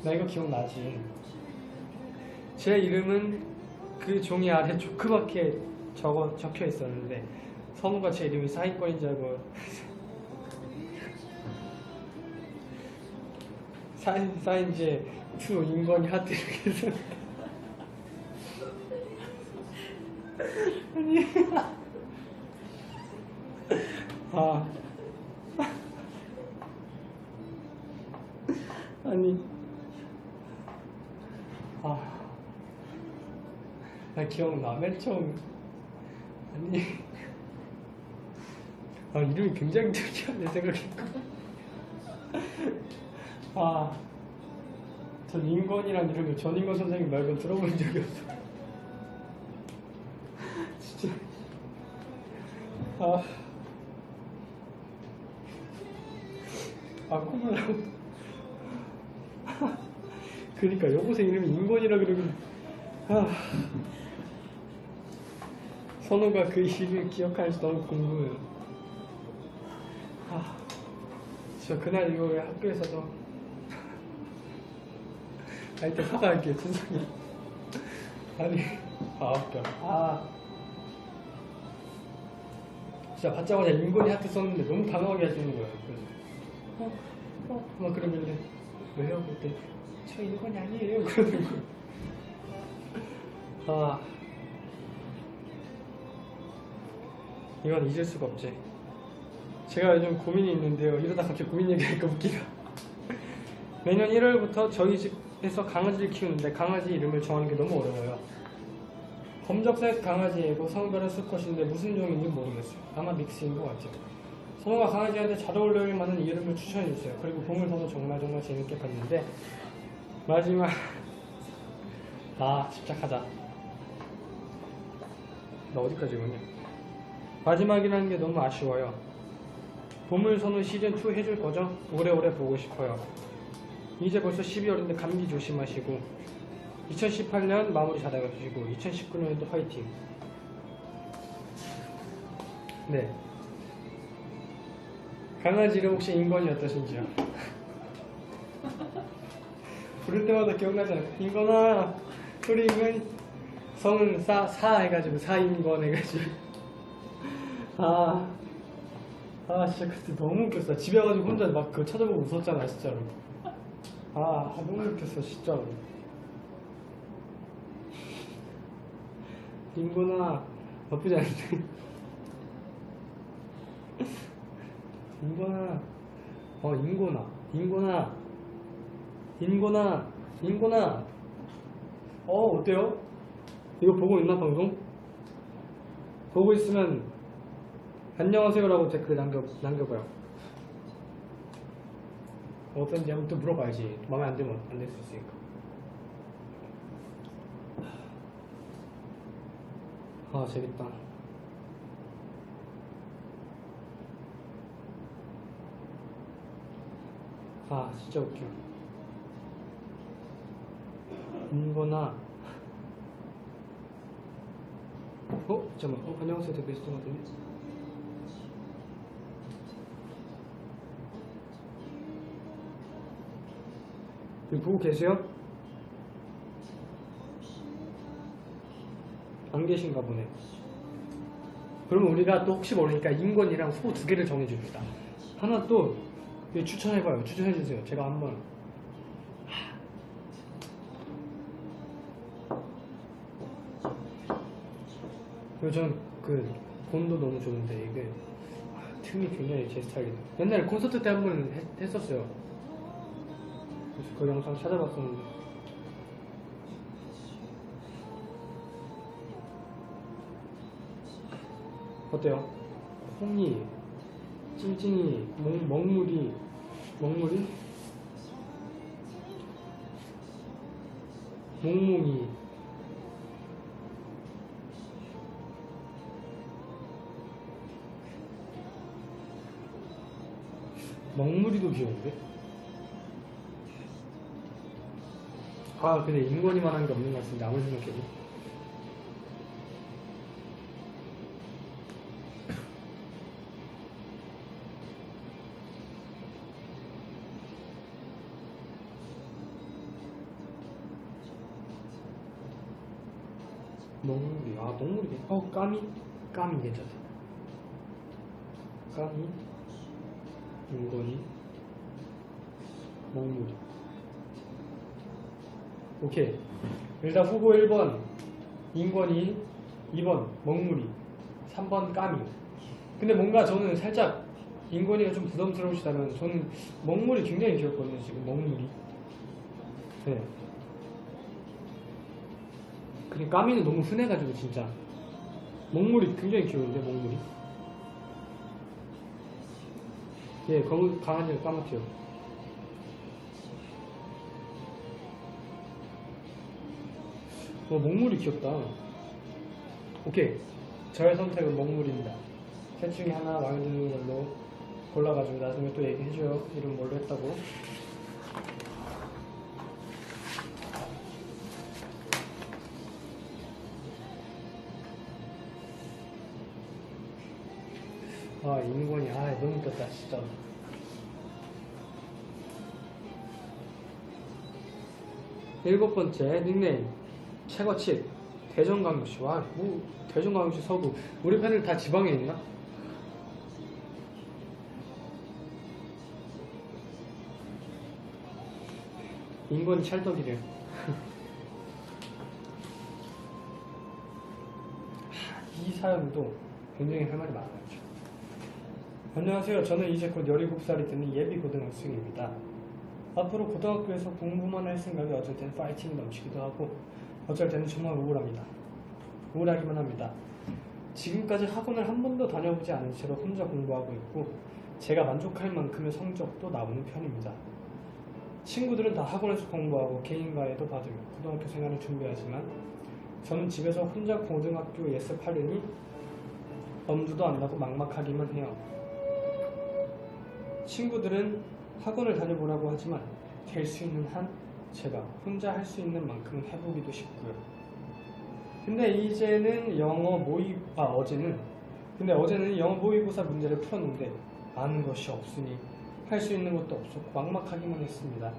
나 이거 기억나지? 제 이름은 그 종이 아래 조그맣게 적혀 있었는데 선우가 제 이름이 사인권인 줄 알고 사인지에 투 인권이 하트 이렇게 해서 나 기억나. 맨 처음 이름이 굉장히 특이하네 생각해보니까. 전 인권이란 이름을 전인권 선생님 말고 들어본 적이 없어. 진짜. 콧물 나고. 그니까 여고생 이름이 인권이라 그러면 선우가 그 이름을 기억할지 너무 궁금해요. 진짜 그날 이후에 학교에서도 이때 사과할게요. 진상이. 웃겨. 진짜 받자마자 인권이 하트 썼는데 너무 단호하게 하시는 거예요. 그래서 막 그러길래 왜요? 그때 저 인권이 아니에요. 그러는 거예요. 이건 잊을 수가 없지. 제가 요즘 고민이 있는데요. 이러다 갑자기 고민 얘기하니까 웃기다. 매년 1월부터 저희 집에서 강아지를 키우는데 강아지 이름을 정하는 게 너무 어려워요. 검정색 강아지이고 성별은 수컷인데 무슨 종인지 모르겠어요. 아마 믹스인 것 같아요. 선우가 강아지한테 잘 어울릴 만한 이름을 추천해주세요. 그리고 보물선우 정말 재밌게 봤는데 마지막 집착하자. 나 어디까지 보냐? 마지막이라는 게 너무 아쉬워요. 보물선우 시즌2 해줄 거죠? 오래오래 보고 싶어요. 이제 벌써 12월인데 감기 조심하시고 2018년 마무리 잘 해주시고 2019년에도 화이팅. 네. 강아지 이름 혹시 인권이 어떠신지요? 부를 때마다 기억나잖아요. 인권아, 우리 인권이 성은 사 해가지고 사인권 해가지고 진짜 그때 너무 웃겼어. 집에 가지고 혼자 막 그거 찾아보고 웃었잖아 진짜로. 너무 웃겼어 진짜로. 인권아, 나쁘지 않은데. 인권아, 인권아. 어때요? 이거 보고 있나 방송? 보고 있으면 안녕하세요라고 댓글 남겨봐요. 어떤지 한번 또 물어봐야지. 마음에 안 들면 안 될 수 있으니까. 재밌다. 진짜 웃겨. 인권아. 잠깐만. 안녕하세요 댓글 있었던 것 같은데. 여기 보고 계세요? 안 계신가 보네. 그러면 우리가 또 혹시 모르니까 인권이랑 소 2개를 정해줍시다. 하나 또 추천해봐요. 추천해주세요. 제가 한번. 그리고 저는 그 곤도 너무 좋은데 이게 틈이 굉장히 제 스타일이에요. 옛날에 콘서트 때 한 번 했었어요. 그래서 그 영상 찾아봤었는데 어때요? 홍이, 찡찡이, 먹물이, 몽뭉이, 먹물이도 귀여운데? 아 근데 인권이만 한 게 없는 것 같은데 아무리 생각해도 먹물이 먹물이 까미 괜찮다. 까미 인권이 먹물이 오케이. 일단 후보 1번 인권이, 2번 먹물이, 3번 까미. 근데 뭔가 저는 살짝 인권이가 좀 부담스러우시다면 저는 먹물이 굉장히 귀엽거든요. 지금 먹물이. 네. 근데 까미는 너무 흔해가지고 진짜 먹물이 굉장히 귀여운데 먹물이. 예, 강아지가 까맣죠. 먹물이 귀엽다. 오케이. 저의 선택은 먹물입니다. 셋 중에 하나 마음에 드는 걸로 골라가지고 나중에 또 얘기해줘요. 이름 뭘로 했다고. 인권이 너무 웃겼다 진짜. 일곱 번째 닉네임 최거칩 대전광역시. 대전광역시 서구. 우리 팬들 다 지방에 있나? 인권이 찰떡이래요. 이 사연도 굉장히 할 말이 많아요. 안녕하세요. 저는 이제 곧 17살이 되는 예비 고등학생입니다. 앞으로 고등학교에서 공부만 할 생각이 어쩔 땐 파이팅이 넘치기도 하고 어쩔 때는 정말 우울하기만 합니다. 지금까지 학원을 한 번도 다녀보지 않은 채로 혼자 공부하고 있고 제가 만족할 만큼의 성적도 나오는 편입니다. 친구들은 다 학원에서 공부하고 개인과외도 받으며 고등학교 생활을 준비하지만 저는 집에서 혼자 고등학교 예습하려니 엄두도 안 나고 막막하기만 해요. 친구들은 학원을 다녀보라고 하지만 될 수 있는 한 제가 혼자 할 수 있는 만큼 해보기도 싶고요. 근데 어제는 영어 모의고사 문제를 풀었는데 아는 것이 없으니 할 수 있는 것도 없었고 막막하기만 했습니다.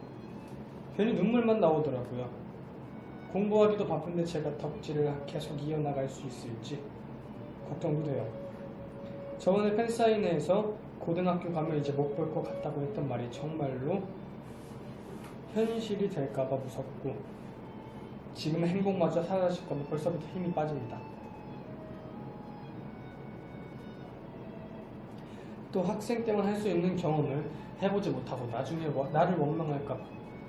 괜히 눈물만 나오더라고요. 공부하기도 바쁜데 제가 덕질을 계속 이어나갈 수 있을지 걱정도 돼요. 저번에 팬사인회에서 고등학교 가면 이제 못 볼 것 같다고 했던 말이 정말로 현실이 될까봐 무섭고 지금의 행복마저 사라질까봐 벌써부터 힘이 빠집니다. 또 학생 때만 할 수 있는 경험을 해보지 못하고 나중에 나를 원망할까봐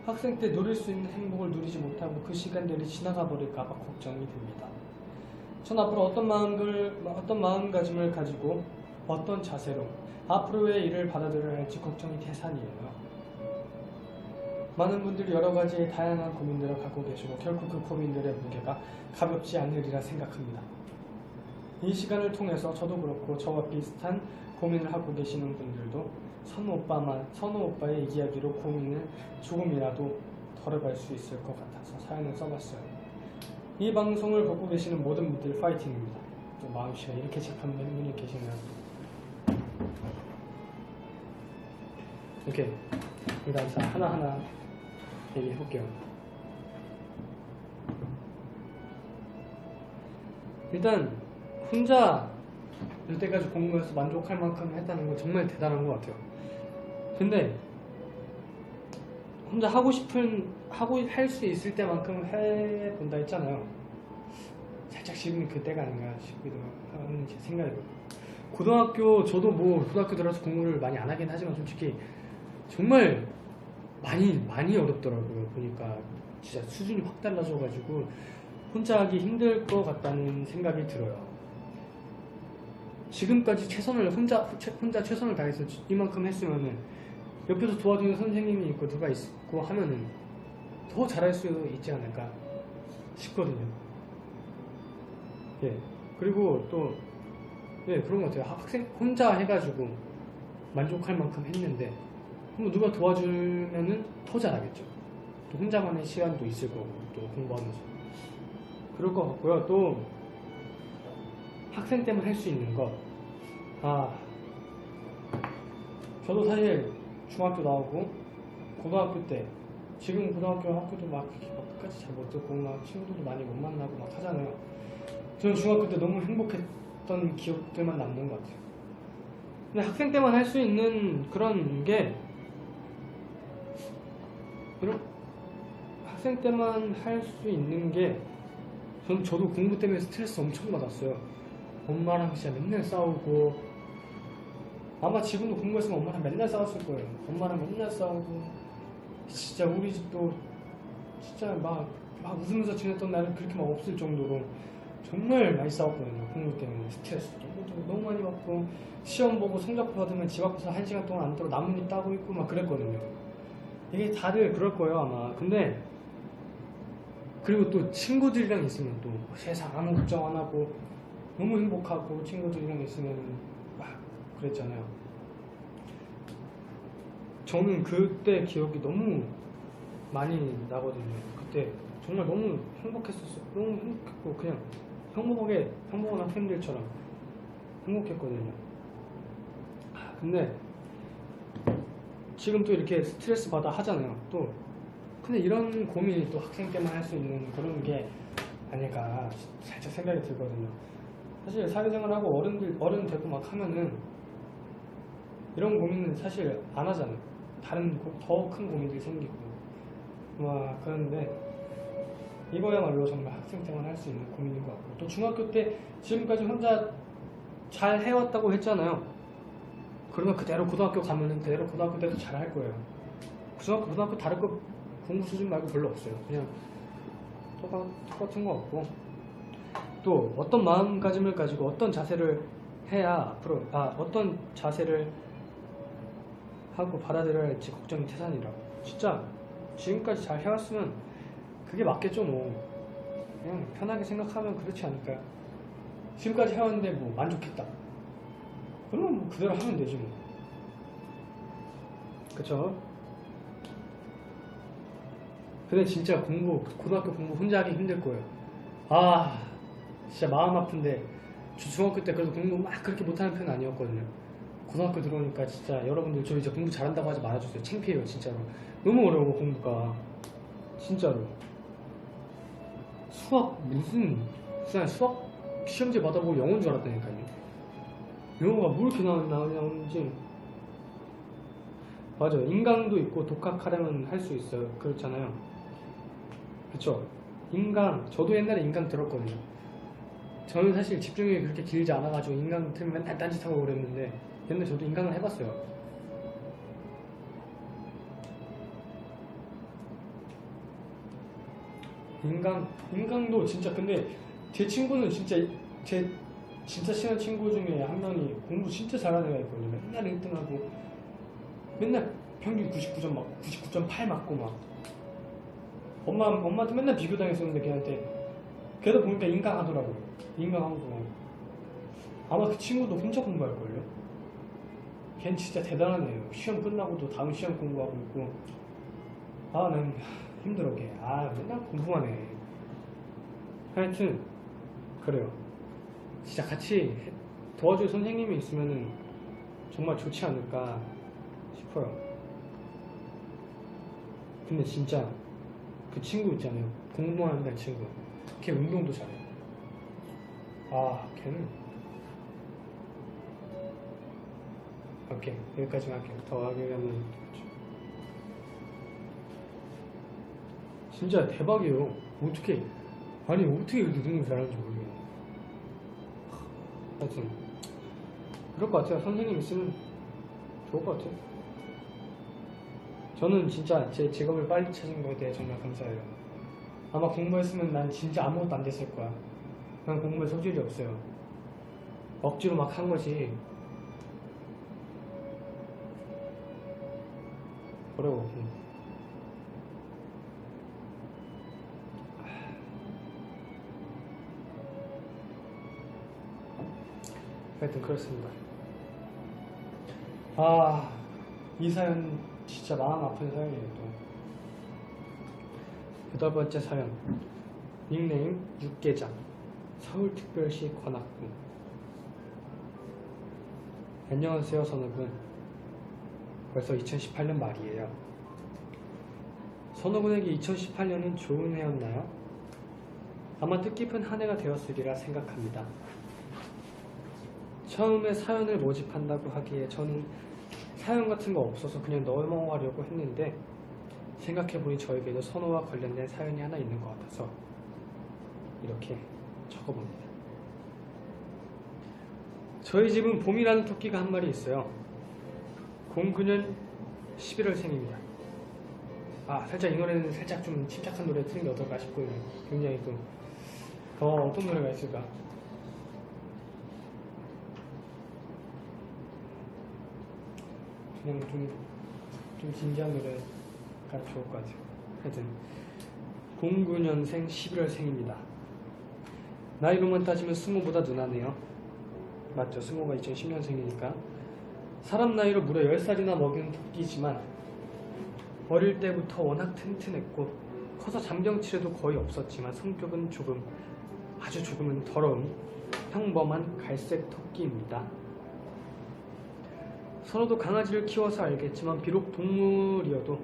학생 때 누릴 수 있는 행복을 누리지 못하고 그 시간들이 지나가 버릴까봐 걱정이 됩니다. 전 앞으로 어떤 마음가짐을 가지고 어떤 자세로 앞으로의 일을 받아들여야 할지 걱정이 태산이에요. 많은 분들이 여러 가지의 다양한 고민들을 갖고 계시고 결국 그 고민들의 무게가 가볍지 않으리라 생각합니다. 이 시간을 통해서 저도 그렇고 저와 비슷한 고민을 하고 계시는 분들도 선우 오빠의 이야기로 고민을 조금이라도 덜어갈 수 있을 것 같아서 사연을 써봤어요. 이 방송을 보고 계시는 모든 분들 파이팅입니다. 또 마음씨가 이렇게 착한 분이 계시면 오케이. 일단 하나하나 얘기해볼게요. 일단 혼자 여태까지 공부해서 만족할 만큼 했다는 건 정말 대단한 것 같아요. 근데 혼자 하고 할 수 있을 때만큼 해본다 했잖아요. 살짝 지금 그때가 아닌가 싶기도 하는 제 생각이고, 고등학교, 저도 뭐 고등학교 들어서 공부를 많이 안 하긴 하지만 솔직히 정말 많이 어렵더라고요. 보니까 진짜 수준이 확 달라져가지고 혼자 하기 힘들 것 같다는 생각이 들어요. 지금까지 혼자 최선을 다해서 이만큼 했으면은 옆에서 도와주는 선생님이 있고 누가 있고 하면은 더 잘할 수 있지 않을까 싶거든요. 예. 그리고 또, 예, 그런 것 같아요. 학생 혼자 해가지고 만족할 만큼 했는데, 누가 도와주면은 더 잘하겠죠. 또 혼자만의 시간도 있을 거고, 또 공부하면서. 그럴 것 같고요. 또, 학생 때만 할 수 있는 거. 저도 사실 중학교 나오고, 고등학교 때, 지금 고등학교 학교도 막 끝까지 잘 못 듣고, 막 친구들도 많이 못 만나고 막 하잖아요. 저는 중학교 때 너무 행복했던 기억들만 남는 것 같아요. 근데 학생 때만 할 수 있는 그런 게, 학생 때만 할 수 있는 게, 저도 공부 때문에 스트레스 엄청 받았어요. 엄마랑 진짜 맨날 싸우고, 아마 지금도 공부했으면 엄마랑 맨날 싸웠을 거예요. 엄마랑 맨날 싸우고, 진짜 우리 집도 진짜 막 웃으면서 지냈던 날은 그렇게 막 없을 정도로 정말 많이 싸웠거든요. 공부 때문에 스트레스 너무 많이 받고, 시험 보고 성적 받으면 집 앞에서 1시간 동안 안 들어 나뭇잎 따고 있고 막 그랬거든요. 이게 다들 그럴 거예요 아마. 근데 그리고 또 친구들이랑 있으면 또 세상 아무 걱정 안 하고 너무 행복하고, 친구들이랑 있으면 막 그랬잖아요. 저는 그때 기억이 너무 많이 나거든요. 그때 정말 너무 행복했었어요. 너무 행복했고, 그냥 평범한 학생들처럼 행복했거든요. 근데 지금 또 이렇게 스트레스 받아 하잖아요. 또 근데 이런 고민이 또 학생 때만 할 수 있는 그런 게 아닐까 살짝 생각이 들거든요. 사실 사회생활하고 어른 되고 막 하면은 이런 고민은 사실 안 하잖아요. 다른 더 큰 고민들이 생기고 막 그런데, 이거야말로 정말 학생 때만 할 수 있는 고민인 것 같고, 또 중학교 때 지금까지 혼자 잘 해왔다고 했잖아요. 그러면 그대로 고등학교 가면은 그대로 고등학교 때도 잘 할 거예요. 중학교, 고등학교 다를 거 공부 수준 말고 별로 없어요. 그냥 똑같은 것 같고, 또 어떤 마음가짐을 가지고 어떤 자세를 해야 앞으로 어떤 자세를 하고 받아들여야 할지 걱정이 태산이라고. 진짜 지금까지 잘 해왔으면 그게 맞겠죠. 뭐 그냥 편하게 생각하면 그렇지 않을까요? 지금까지 해왔는데 뭐 만족했다, 그러면 뭐 그대로 하면 되지 뭐. 그쵸? 근데 진짜 고등학교 공부 혼자 하기 힘들 거예요. 진짜 마음 아픈데, 저 중학교 때 그래도 공부 막 그렇게 못하는 편은 아니었거든요. 고등학교 들어오니까 진짜 여러분들 저 이제 공부 잘한다고 하지 말아주세요. 창피해요 진짜로. 너무 어려워 공부가 진짜로. 수학 수학 시험지 받아보고 영어인 줄 알았다니까요. 영어가 뭐 이렇게 나오는지. 맞아, 인강도 있고 독학하려면 할 수 있어요. 그렇잖아요. 그쵸? 저도 옛날에 인강 들었거든요. 저는 사실 집중력이 그렇게 길지 않아가지고 인강 틀면 맨날 딴짓하고 그랬는데, 옛날에 저도 인강을 해봤어요. 인강도 진짜, 근데 제 친구는 진짜 친한 친구 중에 한 명이 공부 진짜 잘하는 애가 있거든요. 맨날 1등하고 맨날 평균 99점 막 99.8 맞고 막 엄마한테 맨날 비교당했었는데 걔도 보니까 인강 하더라고요. 인강하고 아마 그 친구도 혼자 공부할걸요. 걔는 진짜 대단한 애예요. 시험 끝나고도 다음 시험 공부하고 있고. 난 힘들어 걔. 맨날 공부만 해. 하여튼 그래요. 진짜 같이 도와줄 선생님이 있으면은 정말 좋지 않을까 싶어요. 근데 진짜 그 친구 있잖아요. 공무원한다는 친구. 걔 운동도 잘해. 걔는 오케이. 여기까지만 할게요. 더 하면 진짜 대박이에요. 어떻게 이렇게 눈을 잘하는지 모르겠네. 하여튼 그럴 것 같아요. 선생님 있으면 좋을 것 같아요. 저는 진짜 제 직업을 빨리 찾은 거에 대해 정말 감사해요. 아마 공부했으면 난 진짜 아무것도 안 됐을 거야. 난 공부에 소질이 없어요. 억지로 막 한 거지. 어려워. 하여튼 그렇습니다. 이 사연 진짜 마음 아픈 사연이에요. 또 8번째 사연. 닉네임 육개장, 서울특별시 관악구. 안녕하세요 선우군. 벌써 2018년 말이에요. 선우군에게 2018년은 좋은 해였나요? 아마 뜻깊은 한 해가 되었으리라 생각합니다. 처음에 사연을 모집한다고 하기에 저는 사연 같은 거 없어서 그냥 넘어가려고 했는데 생각해보니 저에게도 선호와 관련된 사연이 하나 있는 것 같아서 이렇게 적어봅니다. 저희 집은 봄이라는 토끼가 한 마리 있어요. 09년 11월생입니다. 살짝 이 노래는 살짝 좀 침착한 노래 틀린 게 어떨까 싶고요. 굉장히 또 어떤 노래가 있을까? 그냥 좀 진지한 노래가 좋을 것 같아요. 하여튼 09년생 11월생입니다. 나이로만 따지면 스모보다 누나네요. 맞죠? 스모가 2010년생이니까 사람 나이로 무려 10살이나 먹은 토끼지만 어릴 때부터 워낙 튼튼했고 커서 장병치레도 거의 없었지만 성격은 아주 조금은 더러운 평범한 갈색 토끼입니다. 서로도 강아지를 키워서 알겠지만 비록 동물이어도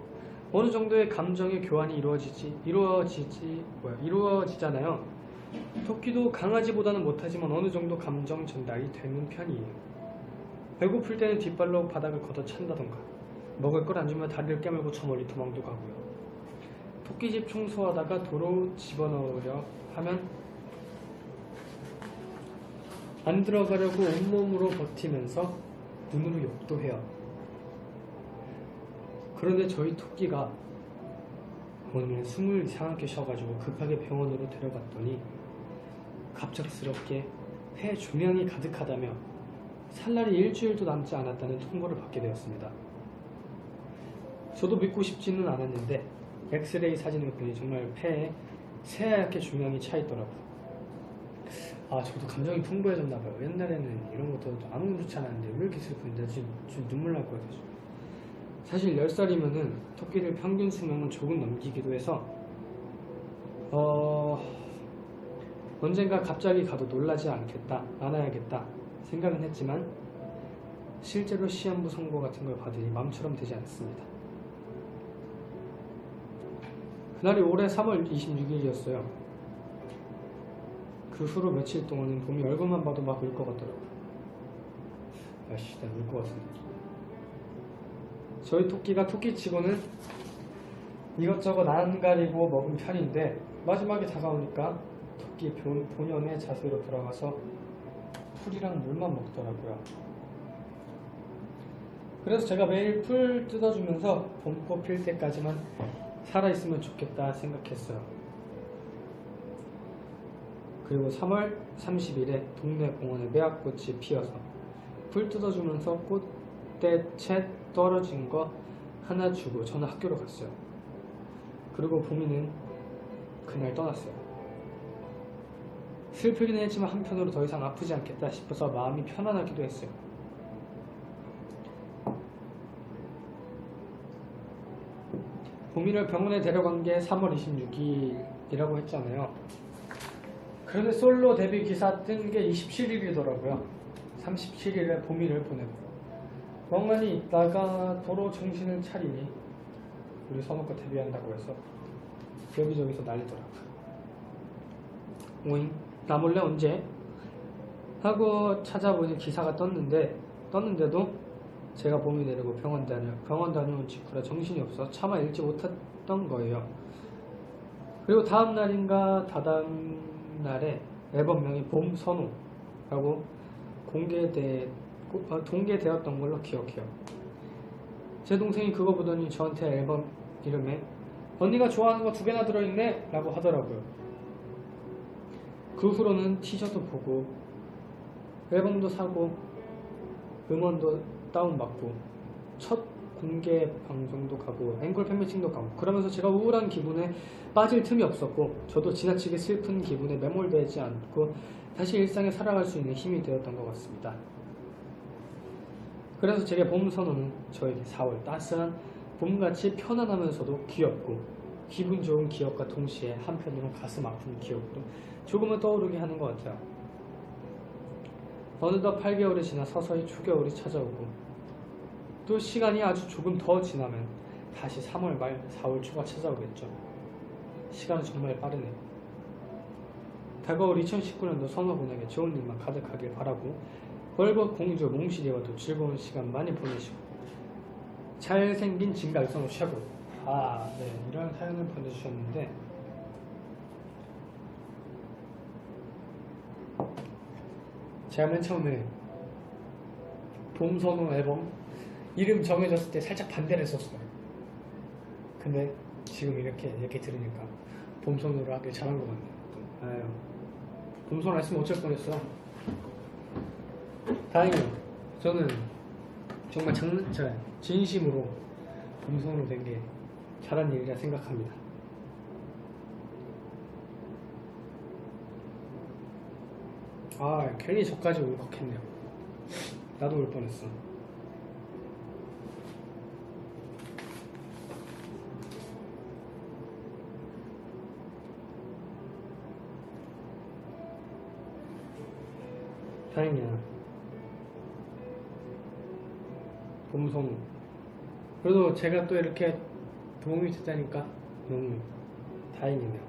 어느 정도의 감정의 교환이 이루어지잖아요. 토끼도 강아지보다는 못하지만 어느 정도 감정 전달이 되는 편이에요. 배고플 때는 뒷발로 바닥을 걷어찬다던가 먹을 걸 안 주면 다리를 깨물고 저 멀리 도망도 가고요. 토끼집 청소하다가 도로 집어넣으려 하면 안 들어가려고 온몸으로 버티면서 눈으로 욕도 해요. 그런데 저희 토끼가 오늘 숨을 이상하게 쉬어가지고 급하게 병원으로 데려갔더니 갑작스럽게 폐 종양이 가득하다며 살날이 일주일도 남지 않았다는 통보를 받게 되었습니다. 저도 믿고 싶지는 않았는데 엑스레이 사진을 보니 정말 폐에 새하얗게 종양이 차 있더라고요. 저도 감정이 풍부해졌나봐요. 옛날에는 이런 것도 아무 좋지 않았는데 왜 이렇게 슬픈데 지금 눈물 날 것 같아요. 사실 10살이면은 토끼들 평균 수명은 조금 넘기기도 해서 언젠가 갑자기 가도 놀라지 않아야겠다 생각은 했지만 실제로 시한부 선고 같은 걸 받으니 마음처럼 되지 않습니다. 그날이 올해 3월 26일이었어요. 그 후로 며칠 동안은 봄이 얼굴만 봐도 막 울 것 같더라고요. 나 울 것 같은데. 저희 토끼가 토끼치고는 이것저것 안 가리고 먹은 편인데 마지막에 다가오니까 토끼 본연의 자세로 돌아가서 풀이랑 물만 먹더라고요. 그래서 제가 매일 풀 뜯어주면서 봄꽃 필 때까지만 살아있으면 좋겠다 생각했어요. 그리고 3월 30일에 동네 공원에 매화꽃이 피어서 풀 뜯어주면서 꽃대채 떨어진 거 하나 주고 저는 학교로 갔어요. 그리고 봄이는 그날 떠났어요. 슬프긴 했지만 한편으로 더 이상 아프지 않겠다 싶어서 마음이 편안하기도 했어요. 봄이를 병원에 데려간 게 3월 26일이라고 했잖아요. 그런데 솔로 데뷔 기사 뜬 게 27일이더라고요. 37일에 봄이를 보내고 멍하니 있다가 도로 정신을 차리니 우리 선우가 데뷔한다고 해서 여기저기서 난리더라고요. 오잉? 나 몰래 언제? 하고 찾아보니 기사가 떴는데도 제가 봄이 내리고 병원 다녀온 직후라 정신이 없어 차마 읽지 못했던 거예요. 그리고 다음 날인가 다다음 날에 앨범명이 봄선호라고 공개되었던 걸로 기억해요. 제 동생이 그거 보더니 저한테 앨범 이름에 언니가 좋아하는 거 2개나 들어있네 라고 하더라고요. 그 후로는 티저도 보고 앨범도 사고 음원도 다운받고 첫 공개 방송도 가고 앵콜 팬미팅도 가고 그러면서 제가 우울한 기분에 빠질 틈이 없었고 저도 지나치게 슬픈 기분에 매몰되지 않고 다시 일상에 살아갈 수 있는 힘이 되었던 것 같습니다. 그래서 제게 봄선호는 저에게 4월 따스한 봄같이 편안하면서도 귀엽고 기분 좋은 기억과 동시에 한편으로 가슴 아픈 기억도 조금은 떠오르게 하는 것 같아요. 어느덧 8개월이 지나 서서히 초겨울이 찾아오고 또 시간이 아주 조금 더 지나면 다시 3월 말 4월 초가 찾아오겠죠. 시간은 정말 빠르네요. 다가올 2019년도 선호군에게 좋은 일만 가득하길 바라고 월급 공주 몽실이와도 즐거운 시간 많이 보내시고 잘생긴 진갈선호 최고. 네, 이런 사연을 보내주셨는데 제가 맨 처음에 봄선호 앨범 이름 정해졌을 때 살짝 반대를 했었어요. 근데 지금 이렇게 들으니까 봄선호를 하길 잘한 것 같네요. 아유, 봄선호 했으면 어쩔 뻔했어. 다행이에요. 저는 정말 진심으로 봄선호로 된 게 잘한 일이라 생각합니다. 괜히 저까지 울컥했네요. 나도 울 뻔했어. 다행이야. 봄선호. 그래도 제가 또 이렇게 도움이 됐다니까 너무 다행이네요.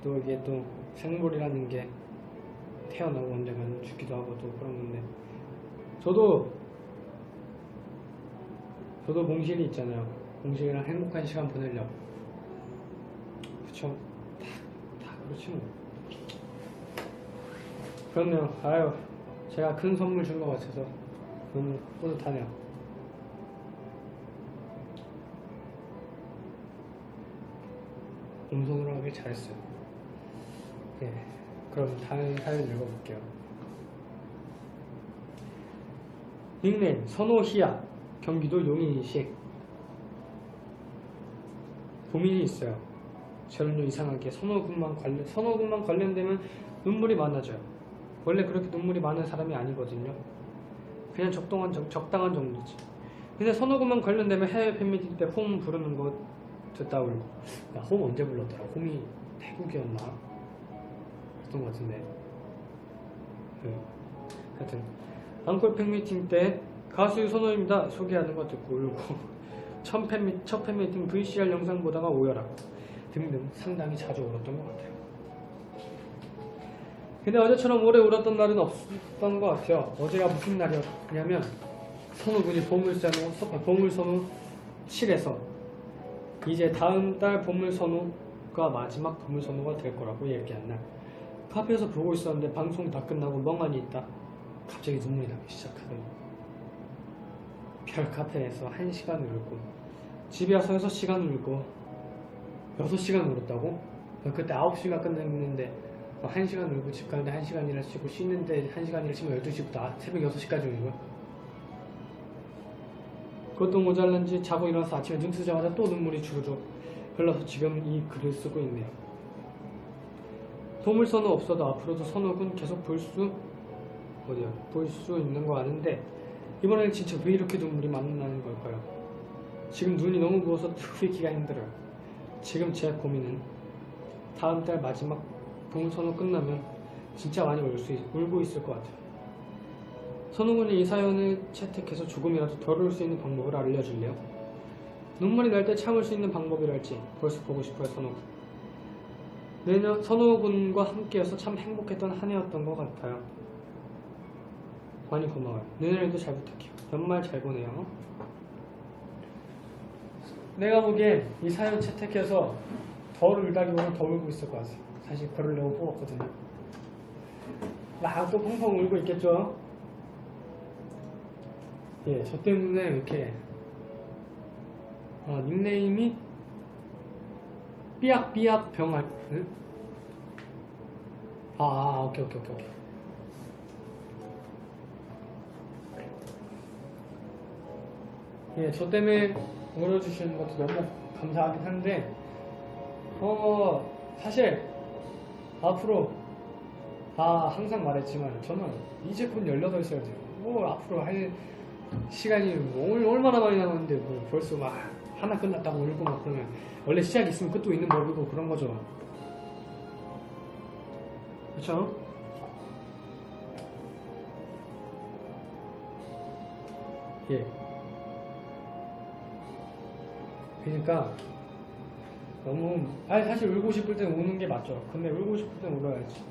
또 이게 또 생물이라는 게 태어나고 언젠가는 죽기도 하고 또 그런 건데 저도 몽실이 있잖아요. 몽실이랑 행복한 시간 보내려고. 그쵸? 다 그렇지 뭐. 그렇네요. 제가 큰 선물 준 것 같아서 너무 뿌듯하네요. 봄선호로 하길 잘했어요. 네, 그럼 다음 사연 읽어볼게요. 닉네임 선호희야, 경기도 용인시. 고민이 있어요. 저는요 이상하게 선호군만 관련되면 눈물이 많아져요. 원래 그렇게 눈물이 많은 사람이 아니거든요. 그냥 적당한 정도지. 근데 선호군만 관련되면 해외 팬미팅 때 홈 부르는 거 듣다 울고. 홈 언제 불렀더라? 홈이 태국이었나? 그랬던 것 같은데. 하여튼 앙콜 팬미팅 때 가수 선호입니다 소개하는 거 듣고 울고 첫 팬미팅 VCR 영상 보다가 오열하고 등등 상당히 자주 울었던 것 같아요. 근데 어제처럼 오래 울었던 날은 없었던 것 같아요. 어제가 무슨 날이었냐면 선호군이 보물선호 7에서 이제 다음 달 보물선호가 마지막 보물선호가 될 거라고 얘기한 날 카페에서 보고 있었는데 방송 다 끝나고 멍하니 있다 갑자기 눈물이 나기 시작하더니 별 카페에서 1시간 울고 집에 와서 6시간 울고 6시간 울었다고? 그때 9시가 끝났는데 1시간 울고 집 가는데 1시간 일을 쉬고 쉬는데 1시간 일을 쉬면 12시부터 새벽 6시까지 울고 그것도 모자란지 자고 일어나서 아침에 눈 뜨자마자 또 눈물이 주르륵 흘러서 지금 이 글을 쓰고 있네요. 보물선호 없어도 앞으로도 선호군 계속 볼 수 있는 거 아는데 이번에는 진짜 왜 이렇게 눈물이 많이 걸까요? 지금 눈이 너무 부어서 트이기가 힘들어요. 지금 제 고민은 다음 달 마지막 보물선호 끝나면 진짜 많이 울고 있을 것 같아요. 선호군이 이 사연을 채택해서 조금이라도 덜 울 수 있는 방법을 알려줄래요? 눈물이 날 때 참을 수 있는 방법이랄지 벌써 보고 싶어요. 선호군. 내년 선호군과 함께여서 참 행복했던 한 해였던 것 같아요. 많이 고마워요. 내년에도 잘 부탁해요. 연말 잘 보내요. 내가 보기엔 이 사연 채택해서 더 울다기보다 더 울고 있을 것 같아요. 사실 그러려고 뽑았거든요. 막 또 펑펑 울고 있겠죠. 예, 저 때문에 이렇게 닉네임이 삐약삐약 병알. 응? 오케이. 예, 저 때문에 울어주시는 것도 너무 감사하긴 한데, 사실, 앞으로, 항상 말했지만, 저는 이제 곧 18살 돼요. 뭐, 앞으로 할 시간이 얼마나 많이 남았는데, 뭐, 벌써 막, 하나 끝났다고 울고 막 그러면, 원래 시작이 있으면 끝도 있는 법이고 그런 거죠. 그쵸? 예. 그러니까 너무 사실 울고 싶을 땐 우는 게 맞죠. 근데 울고 싶을 땐 울어야지.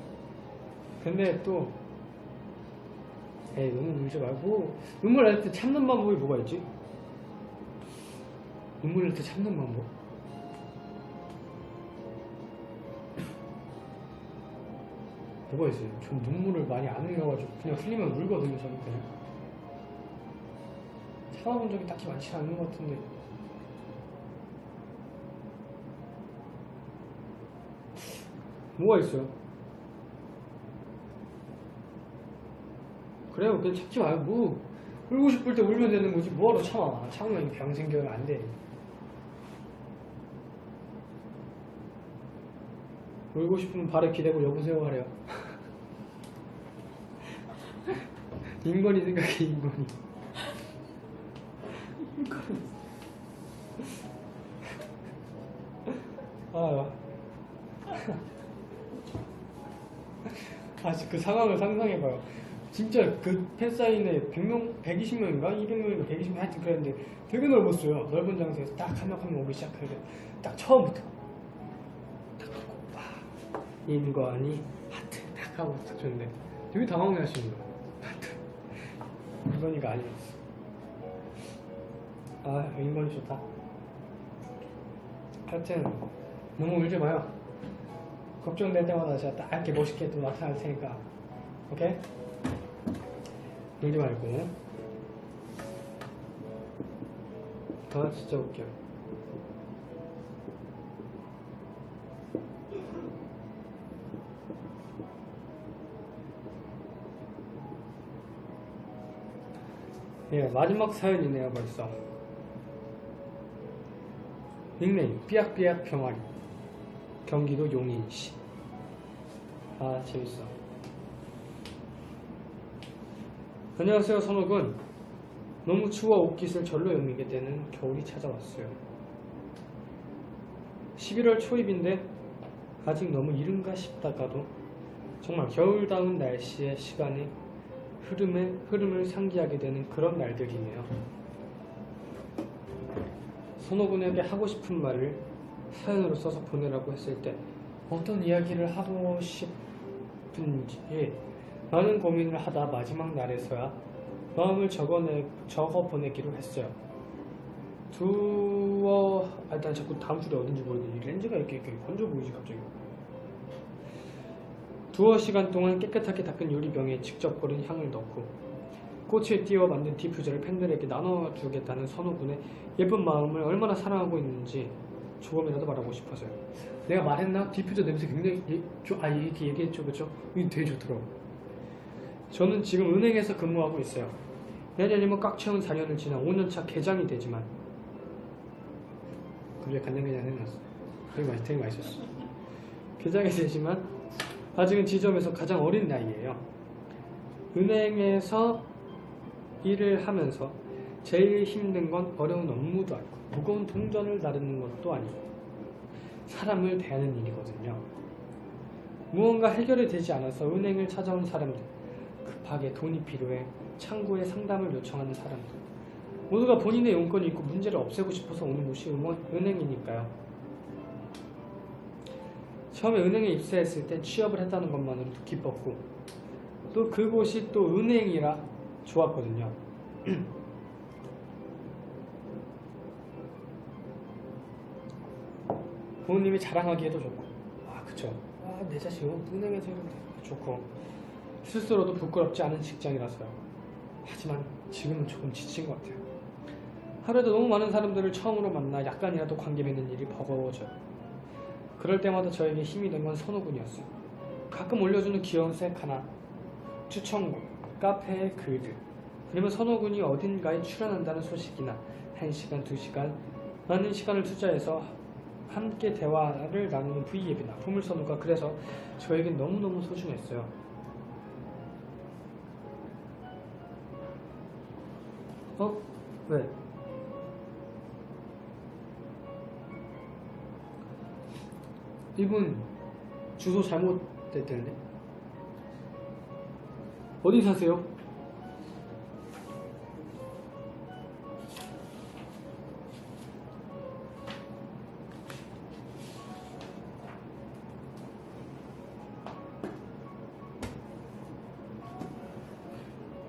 근데 또 너무 울지 말고 눈물 날 때 참는 방법이 뭐가 있지? 눈물 날 때 참는 방법? 뭐가 있어요? 전 눈물을 많이 안 흘려가지고 그냥 흘리면 울거든요. 저는 그냥 참아본 적이 딱히 많지 않은 것 같은데 뭐가 있어요? 그래요. 그냥 참지 말고 울고 싶을 때 울면 되는 거지 뭐하러 참아. 참으면 병 생겨면 안 돼. 울고 싶으면 발에 기대고 여보세요 하래요. 인권이 생각해. 인권이. 그 상황을 상상해봐요. 진짜 그 팬사인회 100명, 120명인가? 200명인가? 120명 하여튼 그랬는데 되게 넓었어요. 넓은 장소에서 딱 한 명 한 명 오기 시작할 때 딱 처음부터 딱 보고 인권이 하트 딱 하고 딱 줬는데 되게 당황해 하시는 거예요. 하트 인권이가 아니었어. 인권이 좋다. 하여튼 너무 울지 마요. 걱정될 때마다 제가 딱 이렇게 멋있게 또 나타날 테니까. 오케이? 울지 말고. 진짜 웃겨. 예, 마지막 사연이네요 벌써. 닉네임 삐약삐약 병아리. 경기도 용인시. 재밌어. 안녕하세요 선욱은. 너무 추워 옷깃을 절로 여미게 되는 겨울이 찾아왔어요. 11월 초입인데 아직 너무 이른가 싶다가도 정말 겨울다운 날씨의 시간에 흐름을 상기하게 되는 그런 날들이네요. 선호군에게 하고 싶은 말을 사연으로 써서 보내라고 했을 때 어떤 이야기를 하고 싶은지 많은 고민을 하다 마지막 날에서야 마음을 적어 보내기로 했어요. 난 자꾸 다음 줄이 어딘지 모르겠는데 이 렌즈가 이렇게 건져 보이지 갑자기. 두어 시간 동안 깨끗하게 닦은 유리병에 직접 고른 향을 넣고 꽃을 띄워 만든 디퓨저를 팬들에게 나눠주겠다는 선호군의 예쁜 마음을 얼마나 사랑하고 있는지 조금이라도 말하고 싶어서요. 내가 말했나? 디퓨저 냄새 굉장히 이렇게 얘기했죠, 그쵸? 이게 되게 좋더라고. 저는 지금 은행에서 근무하고 있어요. 내년이면 꽉 채운 4년을 지나 5년차 계장이 되지만 그래 간장게장 해놨어. 되게 맛있었어. 계장이 되지만 아직은 지점에서 가장 어린 나이예요. 은행에서 일을 하면서 제일 힘든 건 어려운 업무도 아니고 무거운 동전을 나르는 것도 아니고 사람을 대하는 일이거든요. 무언가 해결이 되지 않아서 은행을 찾아온 사람들, 급하게 돈이 필요해 창구에 상담을 요청하는 사람들, 모두가 본인의 용건이 있고 문제를 없애고 싶어서 오는 곳이 은행이니까요. 처음에 은행에 입사했을 때 취업을 했다는 것만으로도 기뻤고 또 그곳이 또 은행이라 좋았거든요. 부모님이 자랑하기에도 좋고, 그쵸. 내 자식은 은행에서 이런데 좋고, 스스로도 부끄럽지 않은 직장이라서요. 하지만 지금은 조금 지친 것 같아요. 하루에도 너무 많은 사람들을 처음으로 만나 약간이라도 관계 맺는 일이 버거워져요. 그럴 때마다 저에게 힘이 된 건 선호군이었어요. 가끔 올려주는 귀여운 색 하나, 추천곡, 카페의 글들, 아니면 선호군이 어딘가에 출연한다는 소식이나 1시간, 2시간 많은 시간을 투자해서 함께 대화를 나누는 V앱이나 보물선호가 그래서 저에겐 너무너무 소중했어요. 왜? 이분 주소 잘못됐다는데? 어디 사세요?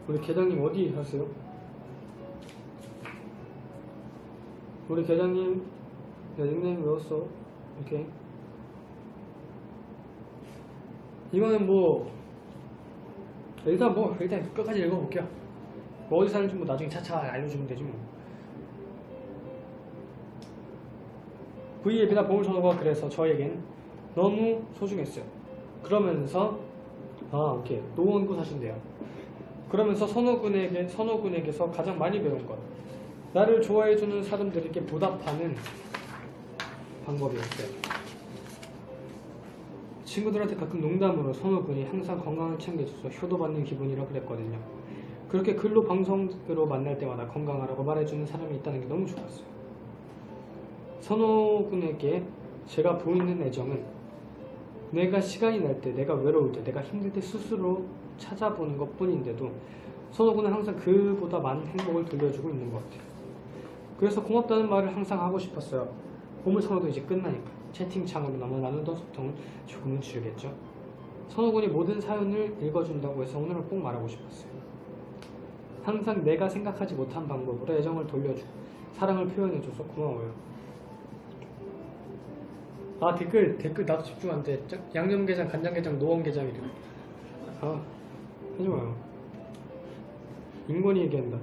우리 계장님 어디 사세요? 우리 계장님 내 닉네임 외웠어. 오케이. 이거는 일단 끝까지 읽어볼게요. 어디 사는지 나중에 차차 알려주면 되지 뭐. V앱이나 보물선호가 그래서 저에겐 너무 소중했어요. 그러면서 오케이. 노원구 사신대요. 그러면서 선호군에게서 가장 많이 배운 것, 나를 좋아해주는 사람들에게 보답하는 방법이었어요. 친구들한테 가끔 농담으로 선호군이 항상 건강을 챙겨줘서 효도받는 기분이라 그랬거든요. 그렇게 글로 방송으로 만날 때마다 건강하라고 말해주는 사람이 있다는 게 너무 좋았어요. 선호군에게 제가 보이는 애정은 내가 시간이 날 때, 내가 외로울 때, 내가 힘들 때 스스로 찾아보는 것 뿐인데도 선호군은 항상 그보다 많은 행복을 돌려주고 있는 것 같아요. 그래서 고맙다는 말을 항상 하고 싶었어요. 보물선호도 이제 끝나니까 채팅창으로 나누던 소통은 조금은 줄겠죠. 선호군이 모든 사연을 읽어준다고 해서 오늘은 꼭 말하고 싶었어요. 항상 내가 생각하지 못한 방법으로 애정을 돌려주고 사랑을 표현해줘서 고마워요. 댓글 나도 집중 안 돼. 양념게장, 간장게장, 노원게장 이래. 하지마요. 인권이 얘기한다.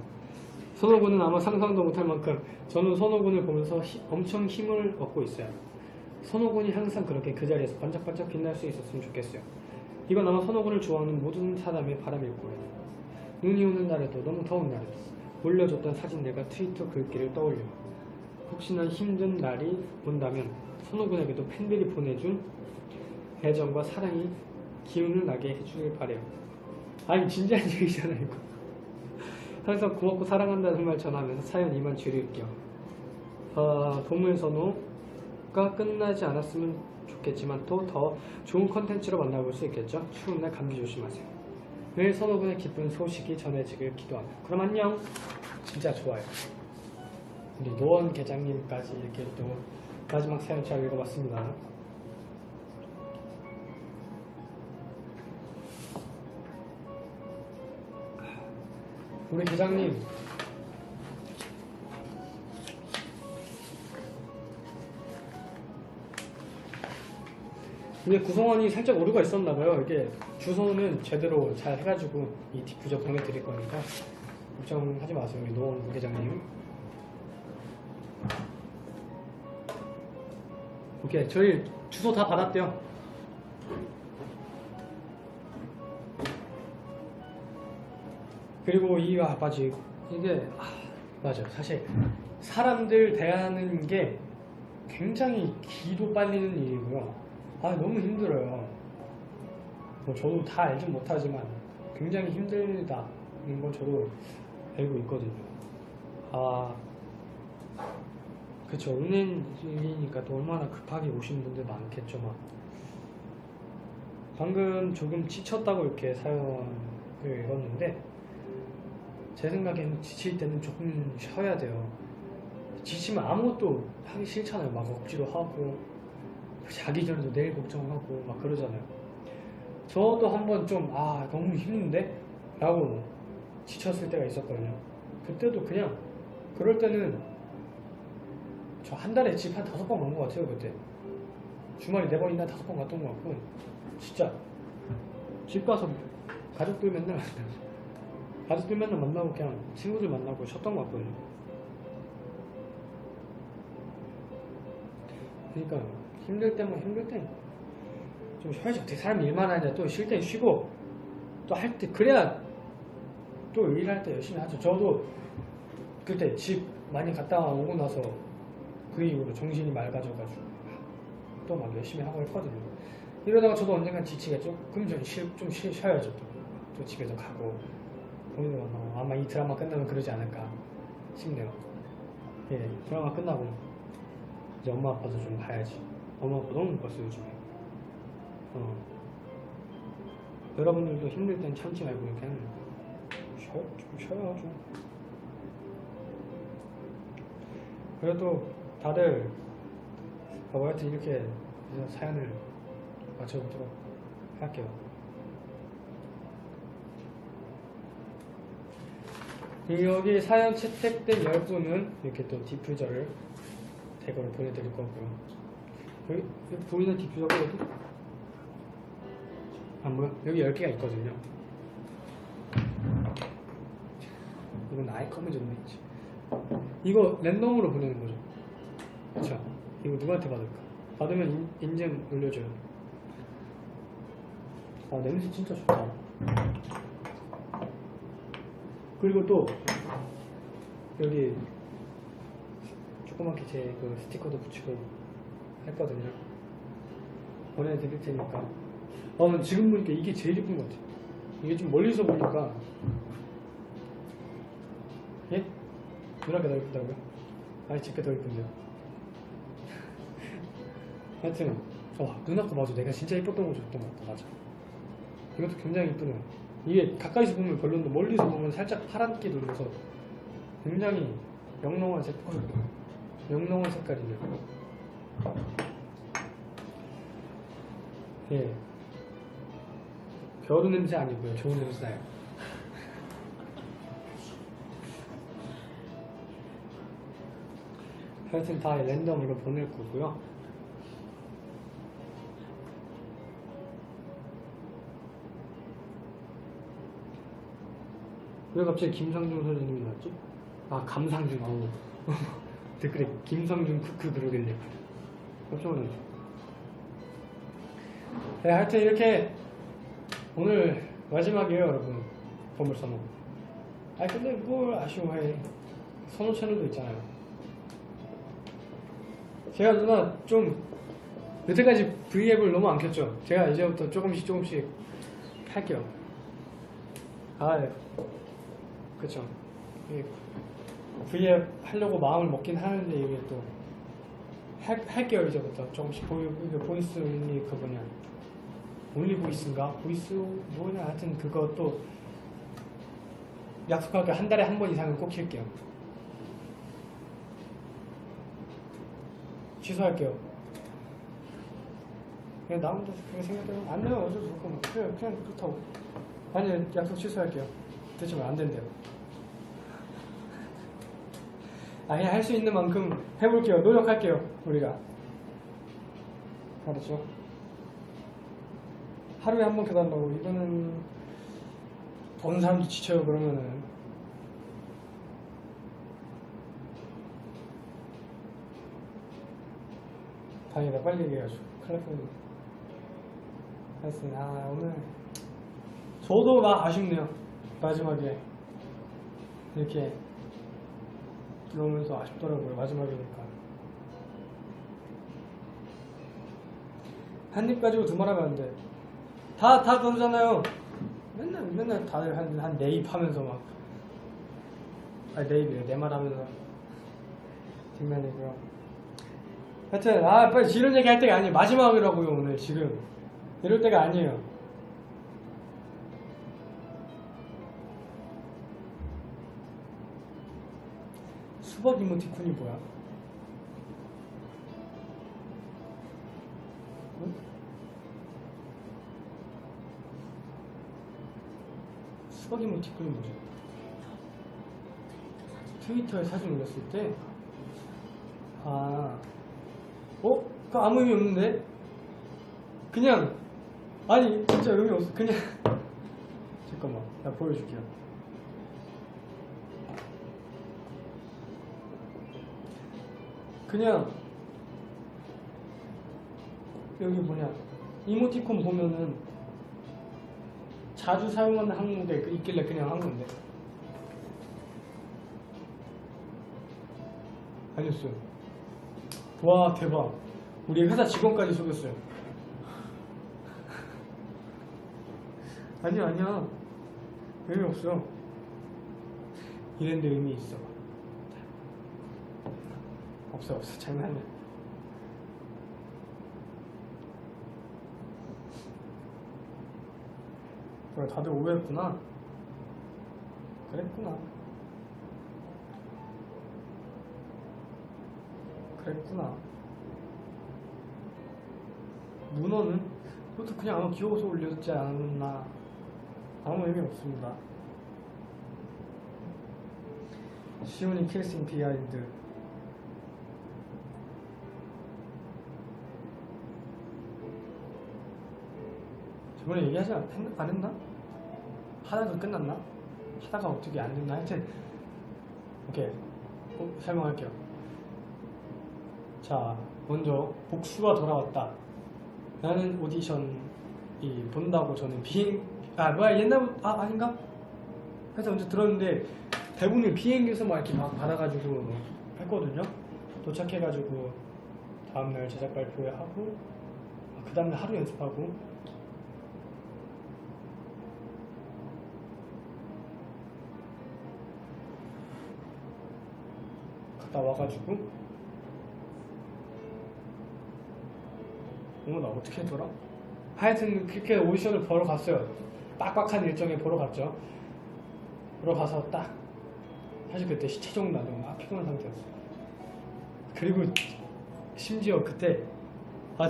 선호군은 아마 상상도 못할 만큼 저는 선호군을 보면서 엄청 힘을 얻고 있어요. 선호군이 항상 그렇게 그 자리에서 반짝반짝 빛날 수 있었으면 좋겠어요. 이건 아마 선호군을 좋아하는 모든 사람의 바람일 거예요. 눈이 오는 날에도 너무 더운 날에도 올려줬던 사진들과 트위터 글귀를 떠올려 혹시나 힘든 날이 온다면 선호군에게도 팬들이 보내준 애정과 사랑이 기운을 나게 해주길 바래요. 진지한 얘기잖아 이거. 항상 고맙고 사랑한다는 말 전하면서 사연 이만 줄일게요. 보물선호가 끝나지 않았으면 좋겠지만 또 더 좋은 컨텐츠로 만나볼 수 있겠죠. 추운 날 감기 조심하세요. 매일 선호군의 기쁜 소식이 전해지길 기도하며 그럼 안녕. 진짜 좋아요. 우리 노원 계장님까지 이렇게 또 마지막 사연 잘 읽어봤습니다. 우리 계장님 근데 구성원이 살짝 오류가 있었나봐요. 이게 주소는 제대로 잘 해가지고 이 디퓨저 보내드릴 거니까 걱정하지 마세요. 우리 노원 계장님. 오케이, 저희 주소 다 받았대요. 그리고 이게 맞아요. 사실 사람들 대하는 게 굉장히 기도 빨리는 일이고요. 너무 힘들어요. 저도 다 알진 못하지만 굉장히 힘들다는 건 저도 알고 있거든요. 그쵸. 은행이니까 또 얼마나 급하게 오신 분들 많겠죠. 방금 조금 지쳤다고 이렇게 사연을 읽었는데 제 생각에는 지칠 때는 조금 쉬어야 돼요. 지치면 아무것도 하기 싫잖아요. 막 억지로 하고 자기 전에도 내일 걱정하고 막 그러잖아요. 저도 한번 좀 너무 힘든데? 라고 지쳤을 때가 있었거든요. 그때도 그냥 그럴 때는 저 한 달에 집 한 5번 간 것 같아요. 그때 주말에 4번이나 5번 갔던 것 같고 진짜 집 가서 가족들 맨날 만나고 그냥 친구들 만나고 쉬었던 것 같거든요. 그러니까 힘들 때 좀 쉬어야지. 어떻게 사람이 일만 하냐. 또 쉴 때 쉬고 또 할 때 그래야 또 일할 때 열심히 하죠. 저도 그때 집 많이 갔다 오고 나서 그 이후로 정신이 맑아져가지고 또 막 열심히 하고 했거든요. 이러다가 저도 언젠간 지치겠죠? 그럼 좀 쉬어야죠. 또 집에서 가고 거기서 아마 이 드라마 끝나면 그러지 않을까 싶네요. 예, 드라마 끝나고 이제 엄마 아빠도 좀 봐야지. 엄마 아빠 너무 못 봤어요 요즘에. 여러분들도 힘들 땐 참지 말고 그냥 좀 쉬어야죠. 그래도 다들 하여튼 이렇게 해서 사연을 맞춰보도록 할게요. 여기 사연 채택된 10분은 이렇게 또 디퓨저를 대거를 보내드릴 거고요. 여기 보이는 디퓨저가 여기? 안 보여? 여기 10개가 있거든요. 이건 아예 검해졌네. 이거 랜덤으로 보내는 거죠. 그쵸? 이거 누구한테 받을까? 받으면 인증 올려줘요. 아, 냄새 진짜 좋다. 그리고 또 여기 조그맣게 제 그 스티커도 붙이고 했거든요. 보내드릴 테니까. 지금 보니까 이게 제일 예쁜 것 같아요. 이게 좀 멀리서 보니까. 예? 누나가 더 예쁘다고요? 아니, 제게 더 예쁜데요. 하여튼 누나 거 맞아. 내가 진짜 예뻤던 거 줬던 것 같다. 맞아. 이것도 굉장히 예쁘네요. 이게 가까이서 보면 별로인데 멀리서 보면 살짝 파랗게 돌려서 굉장히 영롱한 색깔이네요. 예. 겨울 냄새 아니고요. 좋은 냄새 나요. 하여튼 다 랜덤으로 보낼 거고요. 왜 갑자기 김상중 선생님이 나왔지? 아, 감상중. 댓글에 김상중 크크 그러길래 깜짝 놀랐네. 네, 하여튼 이렇게 오늘 마지막이에요, 여러분. 보물선호. 근데 뭘 아쉬워해. 선호 채널도 있잖아요. 제가 누나 좀 여태까지 V앱을 너무 안 켰죠? 제가 이제부터 조금씩 할게요. 네. 그쵸. V앱 하려고 마음을 먹긴 하는데 이게 또 할게요. 이제부터 조금씩 보이스 온리 온리 보이스인가? 보이스 뭐냐? 하여튼 그것도 약속할게. 한 달에 한 번 이상은 꼭 킬게요. 취소할게요. 그냥 나 혼자 그렇게 생각해요. 안 돼요. 어쩔 수 없고 그냥 그렇다고. 아니, 약속 취소할게요. 됐지만 안 된대요. 그냥 할 수 있는 만큼 해볼게요. 노력할게요. 우리가. 알았죠? 하루에 한 번 켜달라고. 이거는 보는 사람도 지쳐요. 그러면은 다행이다. 빨리 얘기해가지고 큰일 날 뻔했네. 하여튼 오늘 저도 막 아쉽네요. 마지막에 이렇게 들어오면서 아쉽더라고요. 마지막이니까. 한 입 가지고 두 말 하면 안 돼. 다 그러잖아요. 맨날 다들 한 네 입 하면서 막. 네 입이에요. 내 말 하면서. 뒷면이고요. 하여튼, 빨리 이런 얘기 할 때가 아니에요. 마지막이라고요, 오늘 지금. 이럴 때가 아니에요. 수박 이모티콘이 뭐야? 응? 수박 이모티콘이 뭐지? 트위터에 사진 올렸을 때, 그거 아무 의미 없는데? 그냥, 아니, 진짜 의미 없어. 그냥, 잠깐만, 나 보여줄게요. 그냥, 여기 뭐냐, 이모티콘 보면은 자주 사용하는 항목에 있길래 그냥 한 건데. 아니었어요. 와, 대박. 우리 회사 직원까지 속였어요. 아니야. 의미 없어. 이랬는데 의미 있어. 없어. 장난이야. 그래, 다들 오해했구나. 그랬구나. 문어는 그것도 그냥 아마 귀여워서 올렸지 않았나. 아무 의미 없습니다. 시온이 킬싱 비하인드. 저번에 얘기하지 안 했나? 하다가 끝났나? 하다가 어떻게 안 됐나? 하여튼 오케이, 설명할게요. 자, 먼저 복수가 돌아왔다. 나는 오디션이 본다고 저는 옛날부터 아닌가? 그래서 먼저 들었는데 대본을 비행기에서 막 이렇게 막 받아가지고 했거든요. 도착해가지고 다음날 제작 발표하고 그 다음날 하루 연습하고 갔다 와가지고 나 어떻게 했더라? 하여튼 그렇게 오디션을 보러 갔어요. 빡빡한 일정에 보러 갔죠. 보러 가서 딱 사실 그때 시체적 나도 막 피곤한 상태였어요. 그리고 심지어 그때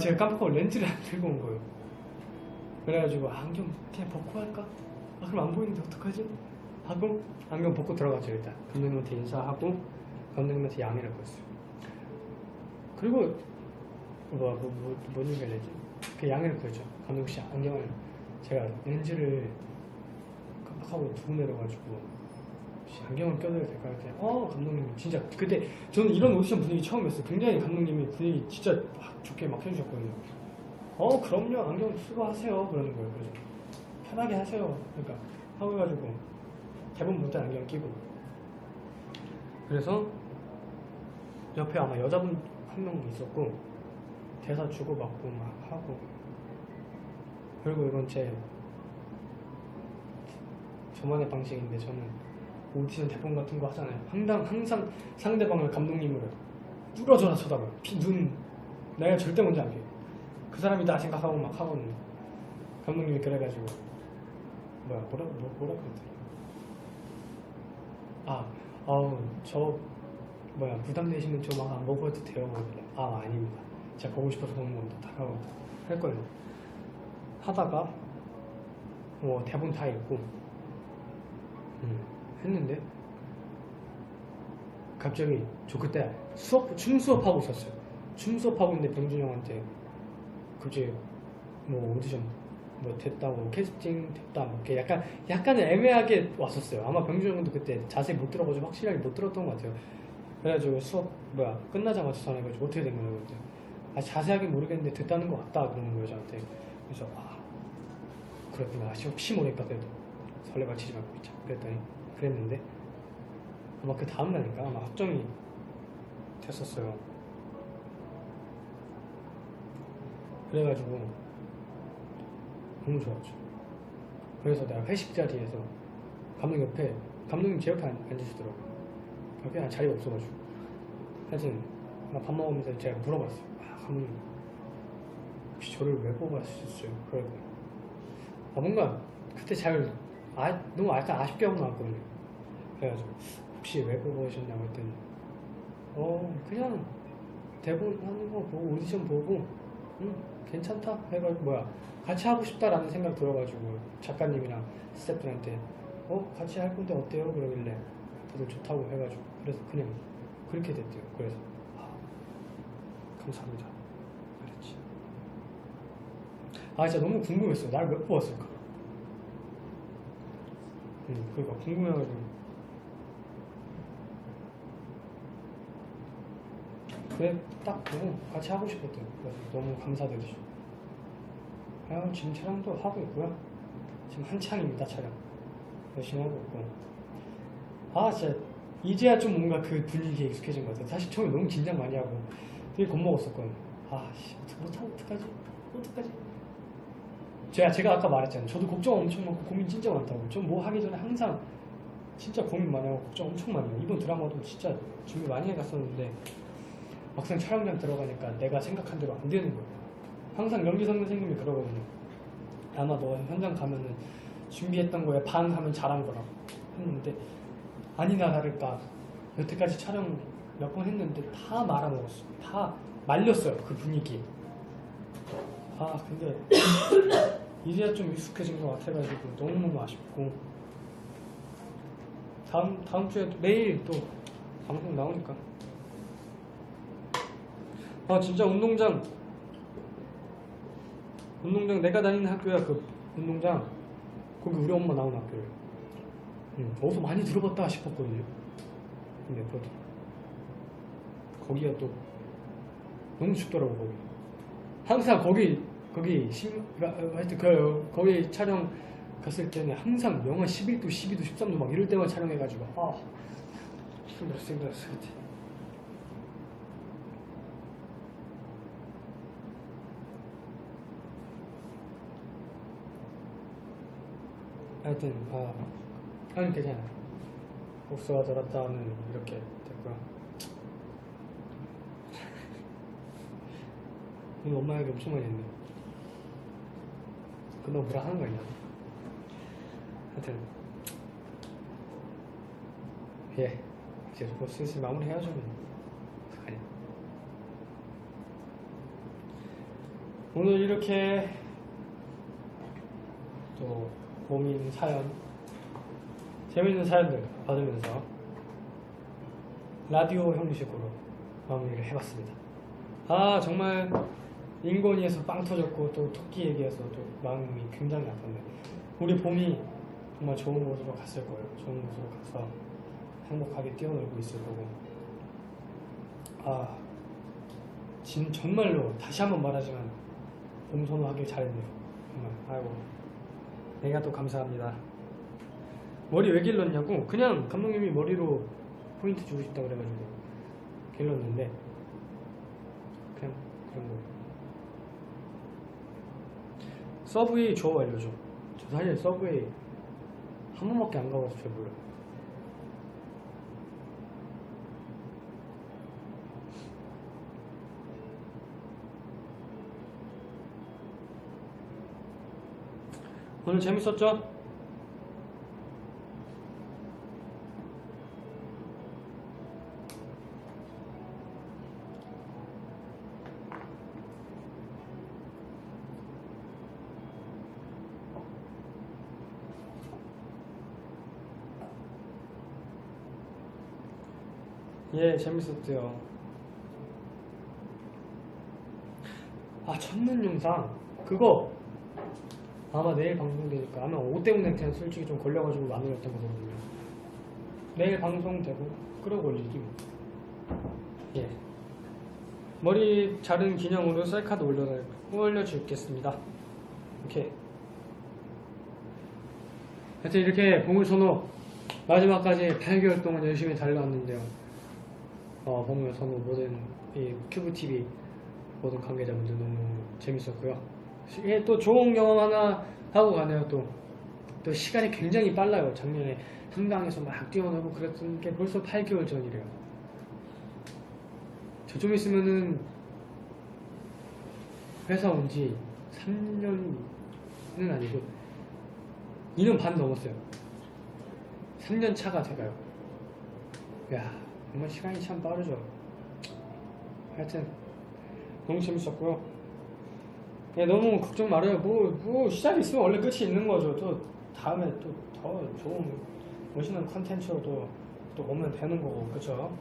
제가 깜빡하고 렌즈를 안 들고 온 거예요. 그래가지고 안경 그냥 벗고 할까? 그럼 안 보이는데 어떡하지? 하고 안경 벗고 들어갔죠. 일단 감독님한테 인사하고 감독님한테 양해를 구했어요. 그리고 뭔 얘기를 했지? 그 양해를 구했죠. 감독씨 안경을 제가 렌즈를 깜빡하고 두고 내려가지고 혹시 안경을 껴드려도 될까요? 감독님 진짜 그때 저는 이런 오디션 분위기 처음이었어요. 굉장히 감독님이 분위기 진짜 좋게 막 해주셨거든요. 그럼요, 안경 쓰고 하세요 그러는 거예요. 그래서 편하게 하세요. 그러니까 하고 해가지고 대본 볼 때 안경 끼고, 그래서 옆에 아마 여자분 한 명 있었고 대사 주고받고 막 하고, 그리고 이건 저만의 방식인데, 저는 오디션 대본 같은 거 하잖아요. 항상 상대방을 감독님으로 뚫어져라 쳐다봐요. 내가 절대 먼저 안 돼요. 그 사람이다 생각하고 막 하거든요. 감독님이 그래가지고 뭐라 그랬더니 부담되시면 저 막 안 보고 해도 돼요. 아닙니다. 제가 보고 싶어서 보는 겁니다. 다가오고 했거든요. 하다가 대본 다 읽고 했는데 갑자기 저 그때 춤 수업하고 있었어요. 춤 수업하고 있는데 병준이 형한테 갑자기 오디션 됐다고, 캐스팅 됐다, 이렇게 약간 애매하게 왔었어요. 아마 병준이 형도 그때 자세히 못 들어가지고 확실하게 못 들었던 것 같아요. 그래가지고 수업 끝나자마자 전화해가지고 어떻게 된 거냐고. 자세하게 모르겠는데 됐다는 것 같다 그러는 거예요, 저한테. 그래서 그랬구나. 혹시 모르니까 그래도 설레발치지 말고 있자 그랬더니 그랬는데 아마 그 다음날인가 아마 확정이 됐었어요. 그래가지고 너무 좋았죠. 그래서 내가 회식 자리에서 감독님 제 옆에 앉으시더라고요. 옆에 자리가 없어가지고 하여튼 밥 먹으면서 제가 물어봤어요. 감독님 혹시 저를 왜 뽑아주셨어요? 그러고 뭔가 그때 너무 약간 아쉽게 하고 나왔거든요. 그래가지고 혹시 왜 뽑아주셨냐고 했더니 그냥 대본 하는 거 보고 오디션 보고 괜찮다 해가지고 같이 하고 싶다라는 생각 들어가지고 작가님이랑 스태프들한테 같이 할 건데 어때요? 그러길래 다들 좋다고 해가지고 그래서 그냥 그렇게 됐대요. 그래서 감사합니다 그랬지. 진짜 너무 궁금했어. 날 몇 뽑았을까? 그러니까 궁금해가지고 그래 딱 보고 같이 하고 싶었대요. 그래서 너무 감사드리죠. 지금 촬영도 하고 있고요. 지금 한창입니다. 촬영 열심히 하고 있고 진짜 이제야 좀 뭔가 그 분위기에 익숙해진 것 같아요. 사실 처음에 너무 긴장 많이 하고 되게 겁먹었었거든요. 어떡하지? 제가 아까 말했잖아요. 저도 걱정 엄청 많고 고민 진짜 많다고. 전 뭐 하기 전에 항상 진짜 고민 많이 하고 걱정 엄청 많이 해요. 이번 드라마도 진짜 준비 많이 해갔었는데 막상 촬영장 들어가니까 내가 생각한 대로 안 되는 거예요. 항상 연기 선생님이 그러거든요. 아마 너 현장 가면은 준비했던 거에 반 하면 잘한 거라고 했는데 아니나 다를까 여태까지 촬영 몇 번 했는데 다 말아먹었어. 다 말렸어요. 그 분위기에. 근데 이제야 좀 익숙해진 것 같아가지고 너무너무 아쉽고 다음 주에 내일 또 방송 나오니까 진짜 운동장 내가 다니는 학교야. 그 운동장 거기 우리 엄마 나온 학교예요. 어디서 많이 들어봤다 싶었거든요. 근데 거기가 또 너무 춥더라고. 거기 항상 하여튼 거기 촬영 갔을 때는 항상 영하 11도 12도 13도 막 이럴 때만 촬영해가지고 힘들었어 그때. 하여튼 괜찮아. 복수가 들었다는 이렇게 됐고요. 오늘 엄마 얘기 엄청 많이 했네. 너 뭐라 하는 거 아니야? 하여튼 이제 뭐 슬슬 마무리 해야죠. 어떡하냐. 오늘 이렇게 또 고민 사연, 재밌는 사연들 받으면서 라디오 형식으로 마무리를 해봤습니다. 정말 인권위에서 빵 터졌고 또 토끼 얘기해서 또 마음이 굉장히 아팠네. 우리 봄이 정말 좋은 곳으로 갔을 거예요. 좋은 곳으로 가서 행복하게 뛰어놀고 있을 거고. 정말로 다시 한번 말하지만 봄 선호하길 잘했네요. 정말 내가 또 감사합니다. 머리 왜 길렀냐고? 그냥 감독님이 머리로 포인트 주고 싶다고 그래가지고 길렀는데 그냥 그런 거. 서브웨이 조업 알려줘. 저 사실 서브웨이 한 번밖에 안 가봐서 잘 몰라요. 오늘 재밌었죠? 재밌었대요. 첫눈 영상 그거 아마 내일 방송되니까 아마 옷 때문에 그냥 솔직히 좀 걸려가지고 안 올렸던 거거든요. 내일 방송되고 끌어 올리기. 머리 자른 기념으로 셀카도 올려주겠습니다. 오케이. 하여튼 이렇게 보물선호 마지막까지 8개월 동안 열심히 달려왔는데요. 보물선호 모든 이 큐브TV 모든 관계자분들 너무 재밌었고요. 또 좋은 경험 하나 하고 가네요. 또 시간이 굉장히 빨라요. 작년에 한강에서 막 뛰어놀고 그랬던 게 벌써 8개월 전이래요. 저 좀 있으면은 회사 온 지 3년은 아니고 2년 반 넘었어요. 3년 차가 돼가요. 정말 시간이 참 빠르죠. 하여튼 너무 재밌었고요. 너무 걱정 말아요. 뭐 시작이 있으면 원래 끝이 있는 거죠. 또 다음에 또 더 좋은 멋있는 컨텐츠로 또 또 오면 되는 거고, 그쵸?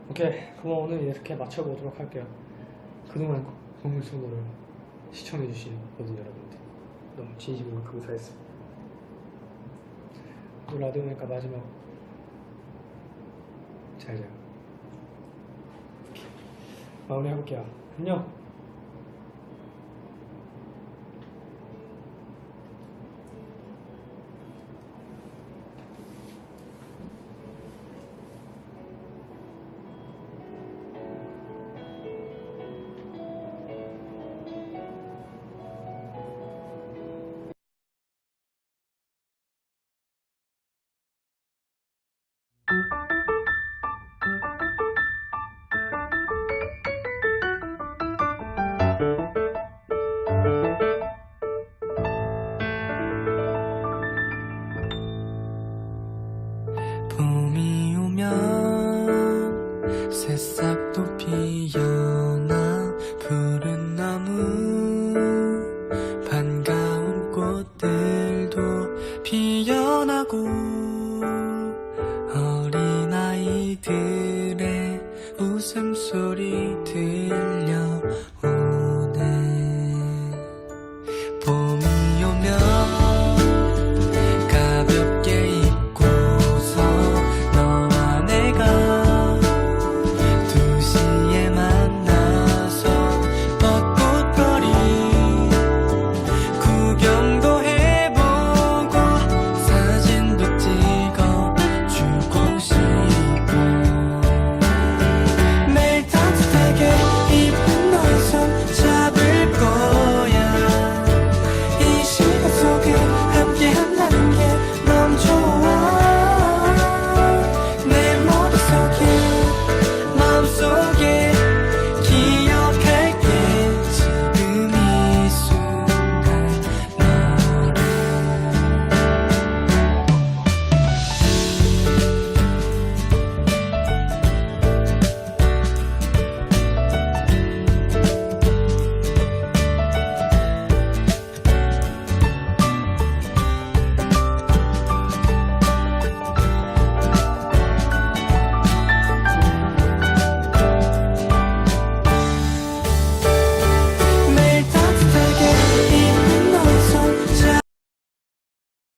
오케이, 그럼 오늘 이렇게 마쳐보도록 할게요. 그동안 공물소모를 시청해주신 모든 여러분들 너무 진심으로 감사했습니다. 또 라디오니까 마지막 잘 자요. 마무리해볼게요. 안녕. 봄이 오면 새싹도 피어나 푸른 나무 반가운 꽃들도 피어나고 어린아이들의 웃음소리 들려